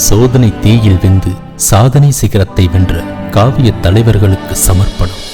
சோதனை தீயில் வெந்து சாதனை சிகரத்தை வென்ற காவிய தலைவர்களுக்கு சமர்ப்பணம்.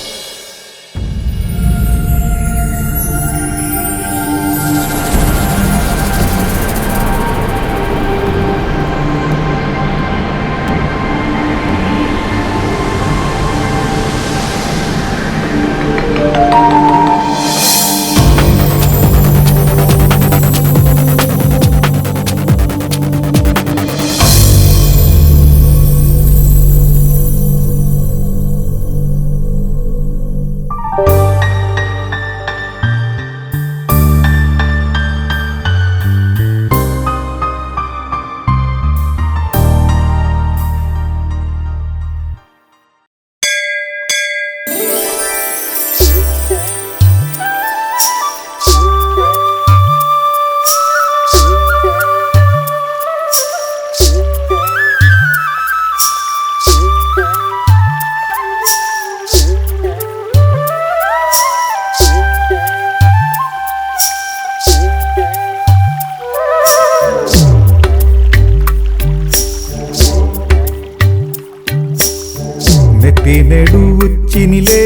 நெடு உச்சினிலே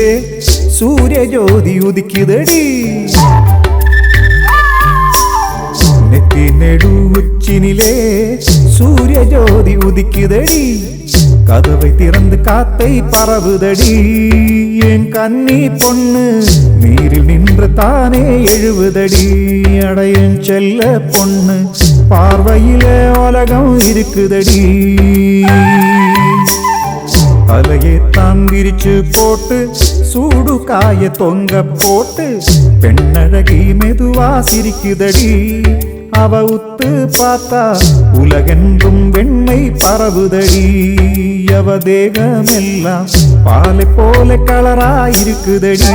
சூரிய ஜோதி உதிக்குதடி, நெத்தி நெடு உச்சினிலே சூரிய ஜோதி உதிக்குதடி, கதவை திறந்து காத்தை பரவுதடி, என் கன்னி பொண்ணு நீரில் நின்று தானே எழுவுதடி, அடையன் செல்ல பொண்ணு பார்வையில உலகம் இருக்குதடி, தலையை தாங்கிரிச்சு போட்டு சூடு காய தொங்க போட்டு பெண்ணழகி மெதுவா சிரிக்குதடி, அவ உத்து பார்த்தா உலகென்றும் வெண்மை பரவுதடி, அவ தேகமெல்லாம் பாலை போல கலராயிருக்குதடி,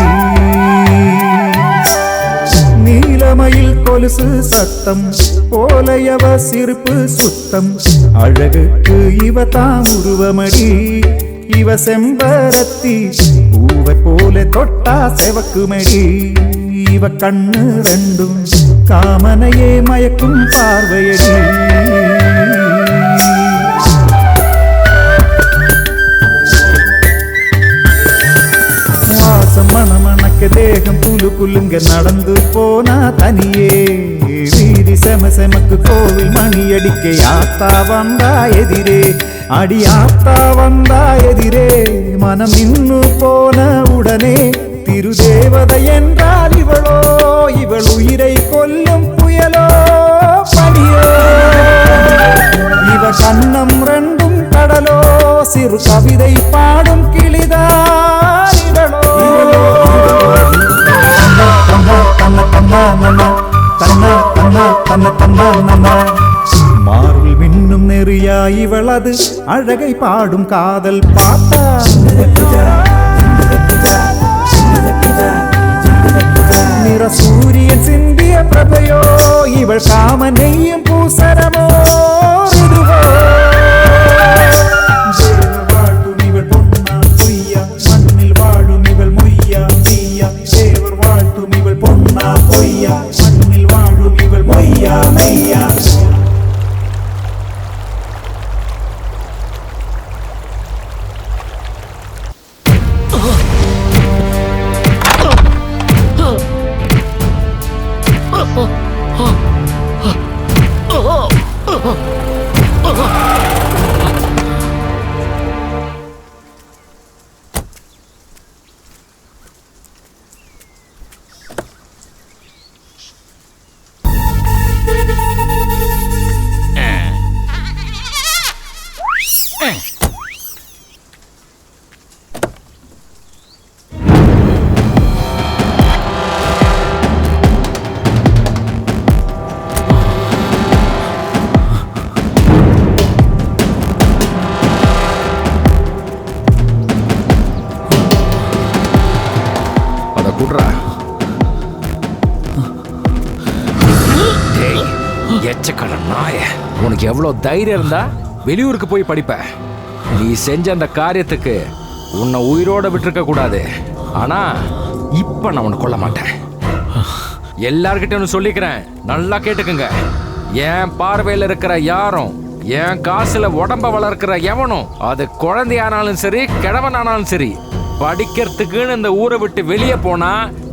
நீலமயில் கொலுசு சத்தம் போலையவ சிரிப்பு சுத்தம், அழகுக்கு இவ தான் உருவமடி, இவ செம்பரத்தி பூவை போல தொட்டா செவக்குமடி, இவ கண்ணு ரெண்டும் காமனையே மயக்கும் பார்வையடி, வாசம் மணமணக்க தேகம் புலு புல்லுங்க நடந்து போனா தனியே, வீதி செம செமக்கு கோவில் மணி அடிக்க யாத்தா வந்தா எதிரே, அடி ஆத்தா வந்தா எதிரே, மனம் இன்னு போன உடனே திருதேவதை என்றால் இவளோ, இவள் உயிரை கொல்லும் புயலோ படியோ, இவ கண்ணம் ரெண்டும் கடலோ, சிறு கவிதை பாடும் கிளிதான் இவளோ, மார்பில் மின்னும் நெறியா இவளது அழகை பாடும் காதல் பாப்பா, நிற சூரியன் சிந்திய பிரபையோ, இவள் காம நெய்யும் பூசரமோ, வாழும் இவள் பொன்னா பொய்யா, மண்ணில் வாழும் இவள் மொய்யா மெய்யா, தேவர் வாழ்த்தும் இவள் பொன்னா பொய்யா, மண்ணில் வாழும் இவள் மொய்யா மெய்யா. உனக்கு எவ்வளவு தைரியம் இருந்தா வெளியூருக்கு போய் படிப்ப? நீ செஞ்ச அந்த காரியத்துக்கு உன்னை உயிரோட விட்டுருக்க கூடாது. ஆனா இப்ப நான் உன்னை கொல்ல மாட்டேன். எல்லார்கிட்ட ஒன்று சொல்லிக்கிறேன், நல்லா கேட்டுக்குங்க. என் பார்வையில் இருக்கிற யாரும், என் காசுல உடம்ப வளர்க்கிற எவனும், அது குழந்தையானாலும் சரி கிழவனானாலும் சரி, படிக்கிறதுக்குன்னு இந்த ஊரை விட்டு வெளியே போனா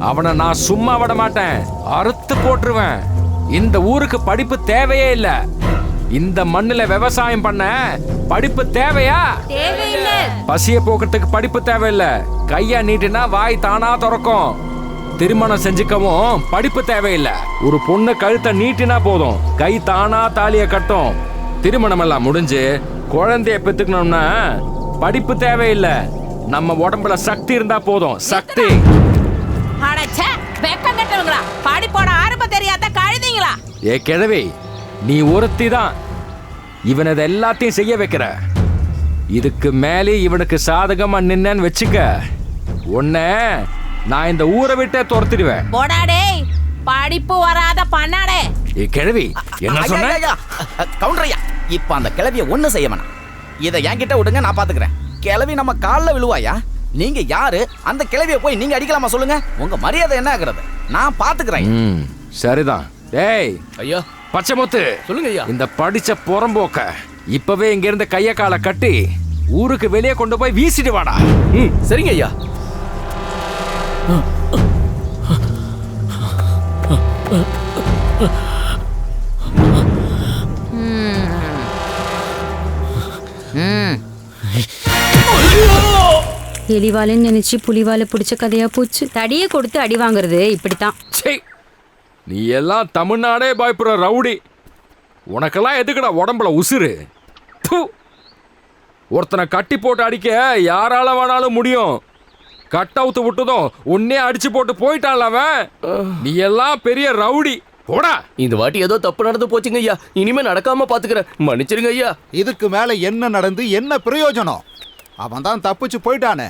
அவனை நான் சும்மா விட மாட்டேன், அறுத்து போட்டுருவேன். இந்த ஊருக்கு படிப்பு தேவையே இல்ல. இந்த மண்ணுல விவசாயம் பண்ண படிப்பு தேவையா? தேவையில்லை. பசிய போக்குறதுக்கு படிப்பு தேவையில்ல. கையா நீட்டினா வாய் தானா திறக்கும். திருமணம் செஞ்சுக்கவும் படிப்பு தேவையில்லை. ஒரு பொண்ணு கழுத்தை நீட்டினா போதும், கை தானா தாலிய கட்டும். திருமணம் எல்லாம் முடிஞ்சு குழந்தைய பெத்துக்கணும்னா படிப்பு தேவையில்லை. நம்ம உடம்புல சக்தி இருந்தா போதும். சக்தி. அடச்சே, வெக்கம் கட்டவங்களா, படிப்போட ஆரம்பம் தெரியாத கழுதிங்களா? ஏ கிழவி, நீ ஒருத்தி தான் இவனது எல்லாத்தையும் செய்ய வைக்கிற. இதுக்கு மேலே இவனுக்கு சாதகமா நின்னு வச்சுக்க, உன்னை நான் இந்த ஊரை விட்டே துரத்திடுவேன். போடாடே, படிப்பு வராத பண்ணாடே. ஏ கிழவி, என்ன சொன்ன? கவுண்டர் ஐயா, இப்ப அந்த கிழவிய ஒண்ணு செய்ய வேணாம். இதை என்கிட்ட விடுங்க, நான் பாத்துக்கிறேன். கிழவி நம்ம காலில் விழுவாயா? நீங்க யாரு? அந்த கிழவிய போய் நீங்க அடிக்கலாமா சொல்லுங்க? உங்க மரியாதை என்ன ஆகுறது? நான் பாத்துக்கிறேன். சரிதான். டேய் ஐயா, பச்சை முத்து, சொல்லுங்க ஐயா. இந்த படிச்ச புறம்போக்க இப்பவே இங்க இருந்து கைய காலை கட்டி ஊருக்கு வெளியே கொண்டு போய் வீசிட்டு வாடா. சரிங்க ஐயா. எலிவாலன்னு நினைச்சு புலிவால பிடிச்ச கதையா போச்சு. தடியை கொடுத்து அடி வாங்குறது இப்படித்தான். சே, நீ எல்லாம் தமிழ்நாடே பயப்படுற ரவுடி. உனக்கெல்லாம் எதுக்குடா உடம்புல உசுறு? து. ஒருத்தனை கட்டி போட்டு அடிக்க யாரால வேணாலும் முடியும். கட் அவுத்து விட்டதும் உன்னே அடிச்சு போட்டு போயிட்டான்ல அவன். நீ எல்லாம் பெரிய ரவுடி. போடா. இந்த வாட்டி ஏதோ தப்பு நடந்து போச்சுங்க ஐயா. இனிமே நடக்காம பாத்துக்கிறேன். மன்னிச்சிருங்க ஐயா. இதுக்கு மேல என்ன நடந்து என்ன பிரயோஜனம்? அவன் தான் தப்பிச்சு போயிட்டானே.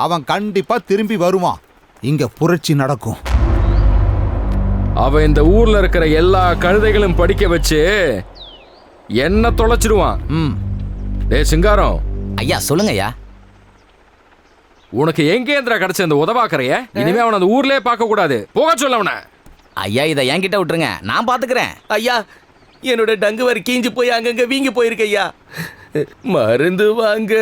அவன் கண்டிப்பா திரும்பி வருவான். இங்க புரட்சி நடக்கும். அவன் இந்த ஊர்ல இருக்கிற எல்லா கழுதைகளும் படிக்க வச்சு என்ன தொலைச்சிடுவான். டேய் சிங்காரம் ஐயா சொல்லுங்க ஐயா. உனக்கு எங்கேந்திரா கிடைச்ச இந்த உதவாக்கறைய? இனிமே அவன் அந்த ஊர்லயே பார்க்க கூடாது. போக சொல்ல அவனை. ஐயா இதை என்கிட்ட விட்டுருங்க, நான் பாத்துக்கிறேன். ஐயா, என்னோட டங்கு வரை கீஞ்சு போய் அங்கங்க வீங்கி போயிருக்கு ஐயா. மருந்து வாங்க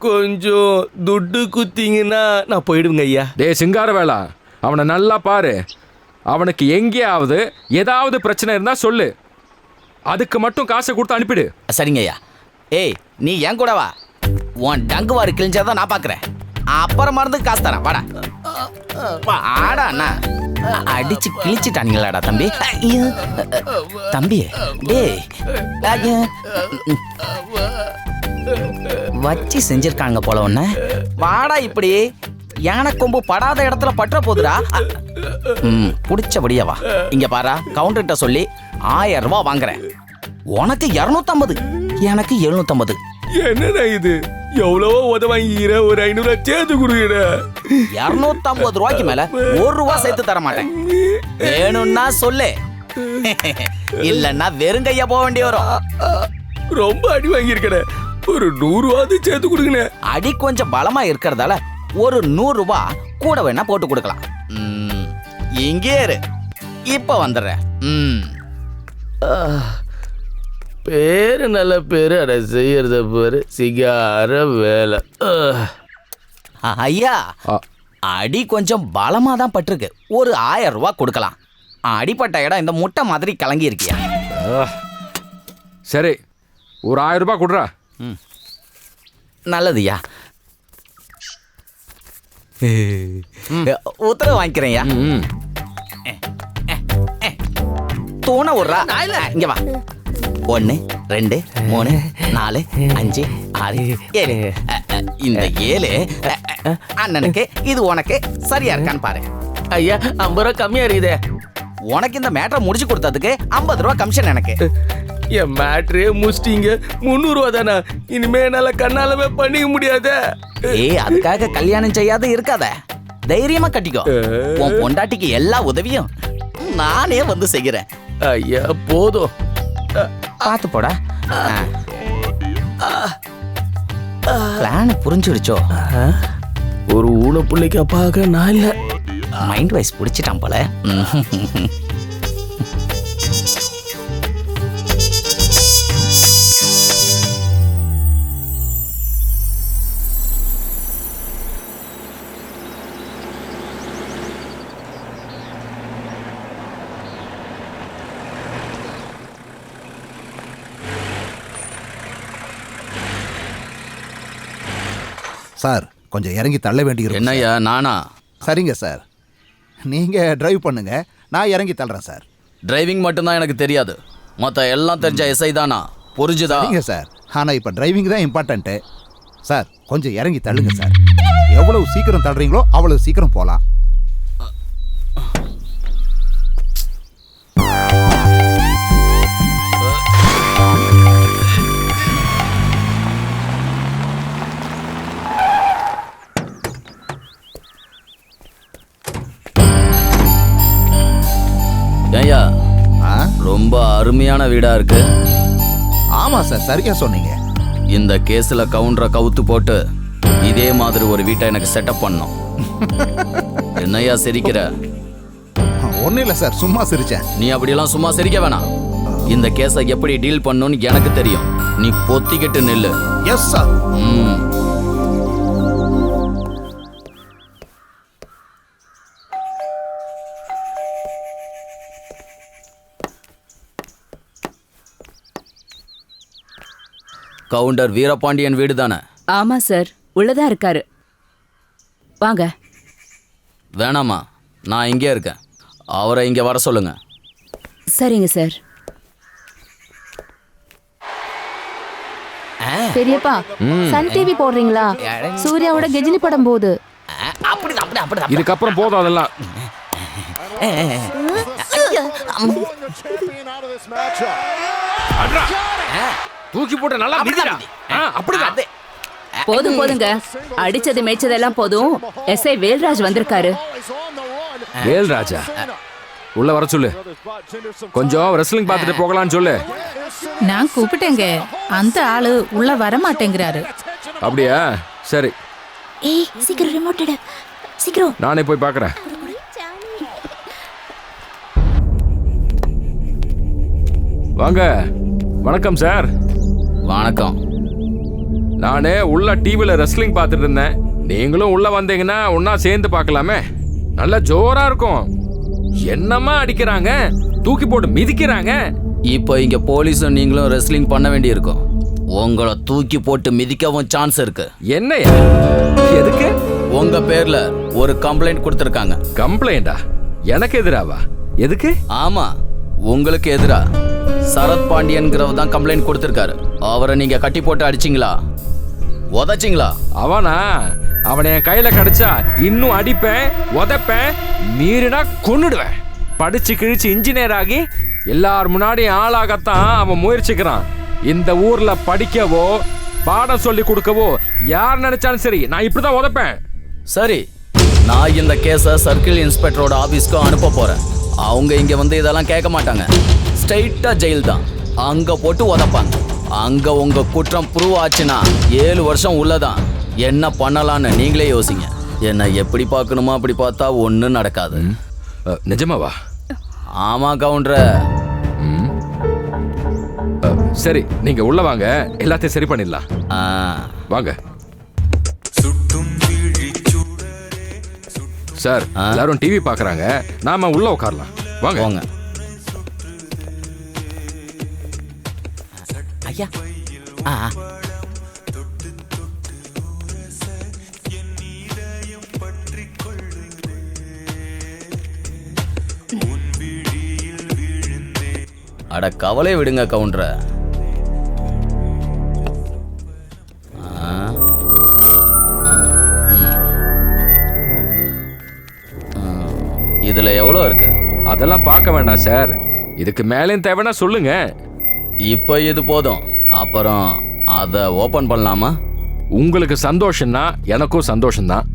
கொஞ்சம் துட்டு குத்திங்கன்னா நான் போயிடுங்க ஐயா. டேய் சிங்கார வேளா, அவனை நல்லா பாரு. அவனுக்கு எங்கேயாவது ஏதாவது பிரச்சனை இருந்தா சொல்லு. அதுக்கு மட்டும் காசை கொடுத்து அனுப்பிடு. சரிங்க ஐயா. ஏய், நீ என் கூட வா. உன் டங்கு வாரி கிழிஞ்சாதான் நான் பாக்குறேன். அப்புறம் மருந்து காசு தரேன். வாடா ஆடா அண்ணா. அடிச்சு கிழிச்சிட்டானுங்களாடா தம்பி. தம்பி டேய் வச்சு செஞ்சிருக்காங்க போல ஒண்ணு. வாடா இப்படி. யானை கொம்பு படாத இடத்துல பற்ற போதுடா. புடிச்சபடியா வா. இங்க பாரா, கவுண்டர்கிட்ட சொல்லி 1000 ரூபாய் வாங்குறேன். உனக்கு 250, எனக்கு 750. என்னடா இது? எவ்வளவோ உத வாங்கிக்கிற, ஒரு 500 சேர்த்து கொடுக்கிற. 250 ரூபாய்க்கு மேல 1 ரூபாய் சேர்த்து தர மாட்டேன். வேணும்னா சொல்லு, இல்லன்னா வெறுங்கையா போக வேண்டி வரும். ரொம்ப அடி வாங்கியிருக்கட, ஒரு 100 ரூபாய் சேர்த்து கொடுங்க. அடி கொஞ்சம் பலமா இருக்கிறதால ஒரு 100 ரூபாய் கூட வேணா போட்டு கொடுக்கலாம். இங்கே இரு, இப்ப வந்துடுறேன். பேரு நல்ல பேரு, அட செய்யறத பேரு சிகார வேலை. ஐயா, அடி கொஞ்சம் பலமா தான் பட்டிருக்கு. ஒரு 1000 ரூபாய் கொடுக்கலாம். அடிப்பட்ட இடம் இந்த முட்டை மாதிரி கலங்கி இருக்கியா? சரி, ஒரு 1000 ரூபாய் கொடுறா. நல்லதுயா. உத்தரவு வாங்கிக்கிறேன்யா. தூண விடுறா. இங்க வா. 1 2 3 4 5 6 7. இந்த 7 அண்ணனுக்கு, இது உனக்கு சரியா இருக்கான்னு பாரு. ஐயா, 50 ரூபா கம்மியா இருக்குதே. உனக்கு இந்த மேட்டரை முடிச்சு கொடுத்ததுக்கு 50 ரூபா கமிஷன் எனக்கு. என் மேட்ரே முடிச்சிட்டீங்க. 300 ரூபா தானே. இனிமே என்னால கண்ணாலமே பண்ணிக்க முடியாத. அதுக்காக கல்யாணம் செய்யாத இருக்காத. தைரியமா கட்டிக்கோ. உன் பொண்டாட்டிக்கு எல்லா உதவியும் நானே வந்து செய்கிறேன். ஐயா போதும். பார்த்து போடா. பிளான் புரிஞ்சிடுச்சோ? ஒரு ஊன பிள்ளைக்கு அப்பாக நான் இல்ல. மைண்ட் வைஸ் பிடிச்சிட்டான் போல. கொஞ்சம் இறங்கி தள்ள வேண்டியிருக்கு. என்னய்யா நானா? சரிங்க சார், நீங்கள் டிரைவ் பண்ணுங்க, நான் இறங்கி தள்ளுறேன் சார். டிரைவிங் மட்டும்தான் எனக்கு தெரியாது, மொத்த எல்லாம் தெரிஞ்ச எஸ்ஐ தானா, புரிஞ்சுதா? சரிங்க சார், ஆனால் இப்போ டிரைவிங் தான் இம்பார்ட்டண்ட்டு. சார் கொஞ்சம் இறங்கி தள்ளுங்க சார். எவ்வளவு சீக்கிரம் தள்ளுறீங்களோ அவ்வளவு சீக்கிரம் போகலாம். ஏய்யா, ஆ ரொம்ப அருமையான வீடா இருக்கு. ஆமாம் சார், சரியா சொன்னீங்க. இந்த கேஸ்ல கவுண்டரை கவுத்து போட்டு இதே மாதிரி ஒரு வீட்டை எனக்கு செட்டப் பண்ணோம். என்னய்யா சிரிக்கிற? ஒன்றும் இல்லை சார், சும்மா சிரிச்சேன். நீ அப்படியெல்லாம் சும்மா சிரிக்க வேணாம். இந்த கேஸை எப்படி டீல் பண்ணணும்னு எனக்கு தெரியும். நீ பொத்திக்கிட்டு நில்லு. Yes sir. ம். கவுண்டர் வீரபாண்டியன் வீடு தானே? ஆமா சார், உள்ளதா இருக்காரு. வாங்க. வேணாமா, நான் இங்கே இருக்கேன். அவரை இங்கே வர சொல்லுங்க. சரிங்க சார். பெரியப்பா, சன் டிவி போடுறீங்களா? சூர்யாவோட கெஜினி படம் போகுது. இதுக்கப்புறம் போதும் அதெல்லாம். அட்ரா. தூக்கி போட்டு நல்லா மிதிடா. அப்படிதான். போதும் போதுங்க, அடிச்சது மேய்ச்சதெல்லாம் போதும். எஸ்ஐ வேல்ராஜ் வந்திருக்காரு. வேல்ராஜா, உள்ள வர சொல்லு. கொஞ்சம் ரெஸ்லிங் பார்த்துட்டு போகலான்னு சொல்லு. நான் கூப்பிட்டேங்க, அந்த ஆளு உள்ள வர மாட்டேங்கிறாரு. அப்படியா? சரி, ஏய் சீக்கிரம் ரிமோட் எடு, சீக்கிரம். நானே போய் பார்க்குறேன். வாங்க. வணக்கம் சார். வணக்கம். நானே உள்ள டிவியில் ரெஸ்லிங் பார்த்துட்டு இருந்தேன். நீங்களும் உள்ள வந்தீங்கன்னா ஒன்னா சேர்ந்து பார்க்கலாமே. நல்ல ஜோரா இருக்கும். என்னமா அடிக்கிறாங்க, தூக்கி போட்டு மிதிக்கிறாங்க. இப்போ இங்க போலீஸும் நீங்களும் ரெஸ்லிங் பண்ண வேண்டியிருக்கும். உங்களை தூக்கி போட்டு மிதிக்கவும் சான்ஸ் இருக்கு. என்னையா? எதுக்கு? உங்க பேர்ல ஒரு கம்ப்ளைண்ட் கொடுத்துருக்காங்க. கம்ப்ளைண்டா? எனக்கு எதிராவா? எதுக்கு? ஆமா, உங்களுக்கு எதிரா சரத் பாண்டியன்கிறவர் தான் கம்ப்ளைண்ட் கொடுத்துருக்காரு. அவரை நீங்க கட்டி போட்டு அடிச்சிங்களா, உதச்சிங்களா? அவனா? அவனை என் கையில கிடைச்சா இன்னும் அடிப்பேன், உதைப்பேன், மீறினா கொன்னுடுவேன். படிச்சு கிழிச்சு இன்ஜினியர் ஆகி எல்லார் முன்னாடியும் ஆளாகத்தான் அவன் முயற்சிக்கிறான். இந்த ஊர்ல படிக்கவோ பாடம் சொல்லி கொடுக்கவோ யார் நினைச்சாலும் சரி, நான் இப்படிதான் உதைப்பேன். சரி, நான் இந்த கேஸை சர்க்கிள் இன்ஸ்பெக்டரோட ஆபீஸ்க்கு அனுப்ப போறேன். அவங்க இங்க வந்து இதெல்லாம் கேட்க மாட்டாங்க. ஸ்ட்ரைட்டா ஜெயில் தான், அங்க போட்டு உதப்பாங்க. அங்க உங்க குற்றம் ப்ரூவ் ஆச்சுன்னா 7 வருஷம் உள்ளதான். என்ன பண்ணலான்னு நீங்களே யோசிங்க. என்ன எப்படி பார்க்கணுமோ அப்படி பார்த்தா ஒன்றும் நடக்காது. நிஜமாவா? ஆமா கவுண்டர. சரி, நீங்க உள்ள வாங்க, எல்லாத்தையும் சரி பண்ணிடலாம். வாங்க சார். எல்லாரும் டிவி பார்க்கறாங்க, நாம உள்ள உட்காரலாம். வாங்க வாங்க. ஐயா, அட கவலை விடுங்க கவுண்டர. இதுல எவ்வளோ இருக்கு? அதெல்லாம் பார்க்க வேண்டாம் சார், இதுக்கு மேலேயும் தேவைன்னா சொல்லுங்க. இப்போ இது போதும், அப்புறம் அதை ஓபன் பண்ணலாமா? உங்களுக்கு சந்தோஷம்னா எனக்கும் சந்தோஷம்தான்.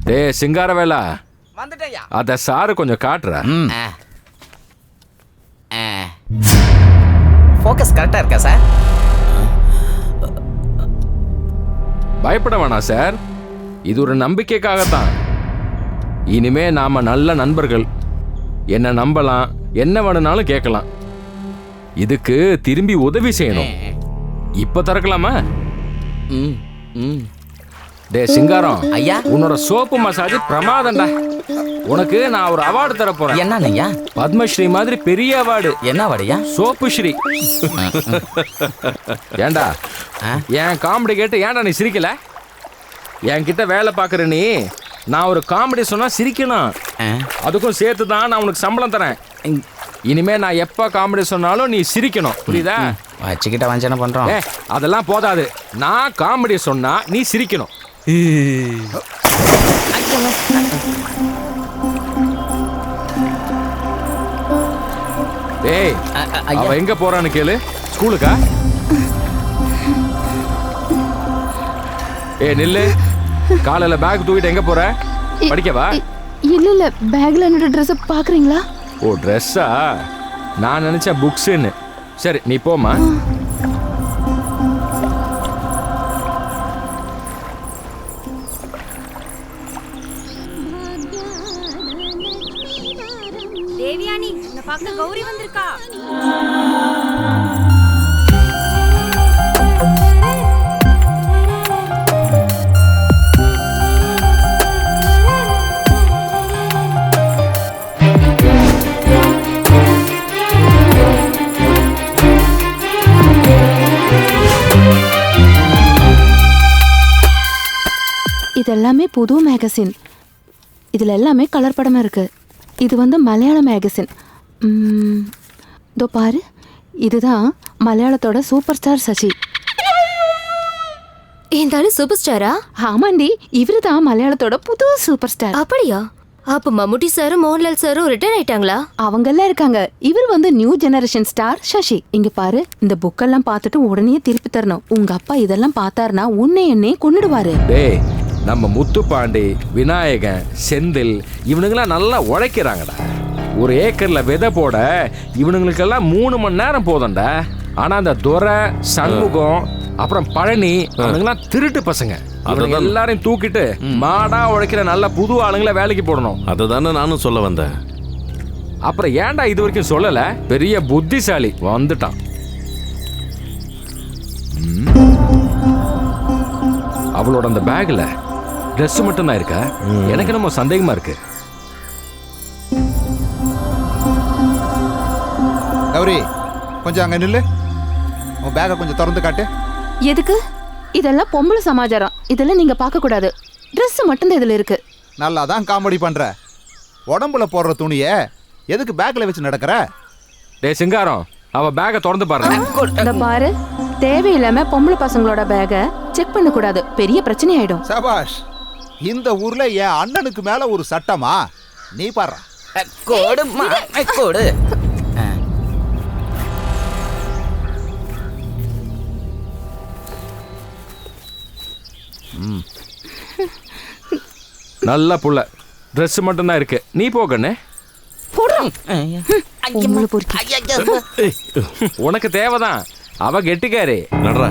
டே சிங்காரவேலா, அத சாரு கொஞ்சம் காட்டுற. ஃபோக்கஸ் கரெக்டா இருக்கா சார்? பயப்பட வேணாம் சார், இது ஒரு நம்பிக்கைக்காகத்தான். இனிமே நாம நல்ல நண்பர்கள். என்ன நம்பலாம், என்ன வேணும்னாலும் கேட்கலாம். இதுக்கு திரும்பி உதவி செய்யணும். இப்ப திறக்கலாமா? டே சிங்காரம் ஐயா, உன்னோட சோப்பு மசாஜ் பிரமாதம்டா. உனக்கு நான் ஒரு அவார்டு தர போறேன். என்னங்கய்யா? பத்மஸ்ரீ மாதிரி பெரிய அவார்டு. என்ன அவார்டுயா? சோப்பு ஸ்ரீ. ஏண்டா என் காமெடி கேட்டு ஏன்டா நீ சிரிக்கல? என்கிட்ட வேலை பார்க்குற நீ நான் ஒரு காமெடி சொன்னா சிரிக்கணும். அதுக்கும் சேர்த்து தான் நான் உனக்கு சம்பளம் தரேன். இனிமே நான் எப்போ காமெடி சொன்னாலும் நீ சிரிக்கணும், புரியுதா? வச்சுக்கிட்ட வஞ்சனை பண்றோம். அதெல்லாம் போதாது, நான் காமெடி சொன்னா நீ சிரிக்கணும். ஏய், அவ எங்க போறான்னு கேளு. ஸ்கூலுக்கா? நில்லு. காலையில பேக் தூக்கிட்டு எங்க போற? படிக்கவா? இல்ல பேக்ல என்னோட ட்ரெஸ் பாக்குறீங்களா? ஓ, ட்ரெஸ்ஸா? நான் நினைச்ச புக்ஸ்ன்னு. சரி, நீ போமா. தேவியானி, இந்த பக்கம் கௌரி வந்திருக்கா. இதெல்லாமே புது மேகசின். இதுல எல்லாமே கலர் படமா இருக்கு. இது வந்து மலையாள மேகசின். இதோ பாரு, இதுதான் மலையாளத்தோட சூப்பர் ஸ்டார் சசி. இருந்தாலும் சூப்பர் ஸ்டாரா? ஆமாண்டி, இவரு தான் மலையாளத்தோட புது சூப்பர் ஸ்டார். அப்படியா? அப்ப மம்முட்டி சாரும் மோகன்லால் சாரும் ரிட்டர்ன் ஆயிட்டாங்களா? அவங்க எல்லாம் இருக்காங்க. இவர் வந்து நியூ ஜெனரேஷன் ஸ்டார் சசி. இங்க பாரு, இந்த புக்கெல்லாம் பார்த்துட்டு உடனே திருப்பி தரணும். உங்க அப்பா இதெல்லாம் பார்த்தாருன்னா உன்னை என்னையே கொன்னுடுவாரு. டேய், நம்ம முத்துப்பாண்டி, விநாயகன், செந்தில் இவனுங்கெல்லாம் நல்லா உழைக்கிறாங்கடா. ஒரு ஏக்கர்ல விதை போட இவனுங்களுக்கெல்லாம் 3 மணி நேரம் போதும்டா. ஆனா அந்த துரை, சண்முகம், அப்புறம் பழனி அவனுங்கெல்லாம் திருட்டு பசங்க. அவங்க எல்லாரையும் தூக்கிட்டு மாடா உழைக்கிற நல்ல புது ஆளுங்களை வேலைக்கு போடணும். அததானே நானும் சொல்ல வந்தேன். அப்புறம் ஏன்டா இது வரைக்கும் சொல்லல? பெரிய புத்திசாலி வந்துட்டான். அவளோட அந்த பேக்ல ட்ரெஸ் மட்டும் தான் இருக்கா? எனக்கு நம்ம சந்தேகமா இருக்கு. கௌரி, கொஞ்சம் அங்க நில்லு. உன் பேக்கை கொஞ்சம் திறந்து காட்டு. எதுக்கு? இதெல்லாம் பொம்பளை சமாச்சாரம். இதெல்லாம் நீங்க பார்க்க கூடாது. ட்ரெஸ் மட்டும்தான் இதுல இருக்கு. நல்லா தான் காமெடி பண்ற. உடம்புல போடுற துணியை எதுக்கு பேக்ல வச்சு நடக்கிற? டேய் சிங்காரம், அவ பேக்கை திறந்து பாரு. இந்த பாரு, தேவையில்லாம பொம்பளை பசங்களோட பேக்கை செக் பண்ண கூடாது. பெரிய பிரச்சனை ஆயிடும். சபாஷ். இந்த ஊர்ல என் அண்ணனுக்கு மேல ஒரு சட்டமா? நீ பாரு. கோடுமா கோடு. நல்ல புள்ள. ட்ரெஸ் மட்டும் தான் இருக்கு. நீ போகண்ணே. உனக்கு தேவைதான். அவ கெட்டிக்காரு. நடரா.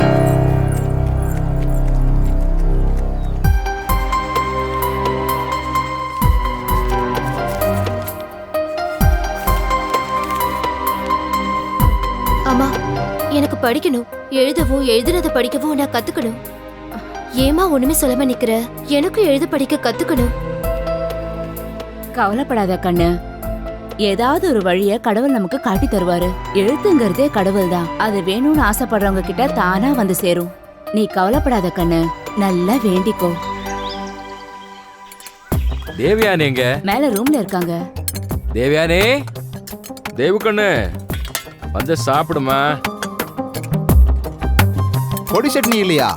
அம்மா, எனக்கு படிக்கணும். எழுதவும் எழுதுனதை படிக்கவும் நான் கத்துக்கணும். ஏமா ஒண்ணுமே சொல்லாம நிக்கிற? எனக்கும் எழுத படிக்க கத்துக்கணும். கவலைப்படாத கண்ணு, ஏதாவது ஒரு வழிய கடவுள் நமக்கு காட்டி தருவாரு. எழுத்துங்கிறதே கடவுள் தான். அது வேணும்னு ஆசைப்படுறவங்க கிட்ட தானா வந்து சேரும். நீ கவலைப்படாத கண்ணு, நல்லா வேண்டிக்கோ. தேவியானி எங்க? மேல ரூம்ல இருக்காங்க. தேவியானி, தேவு கண்ணு வந்து சாப்பிடுமா. பொடி சட்னி இல்லையா?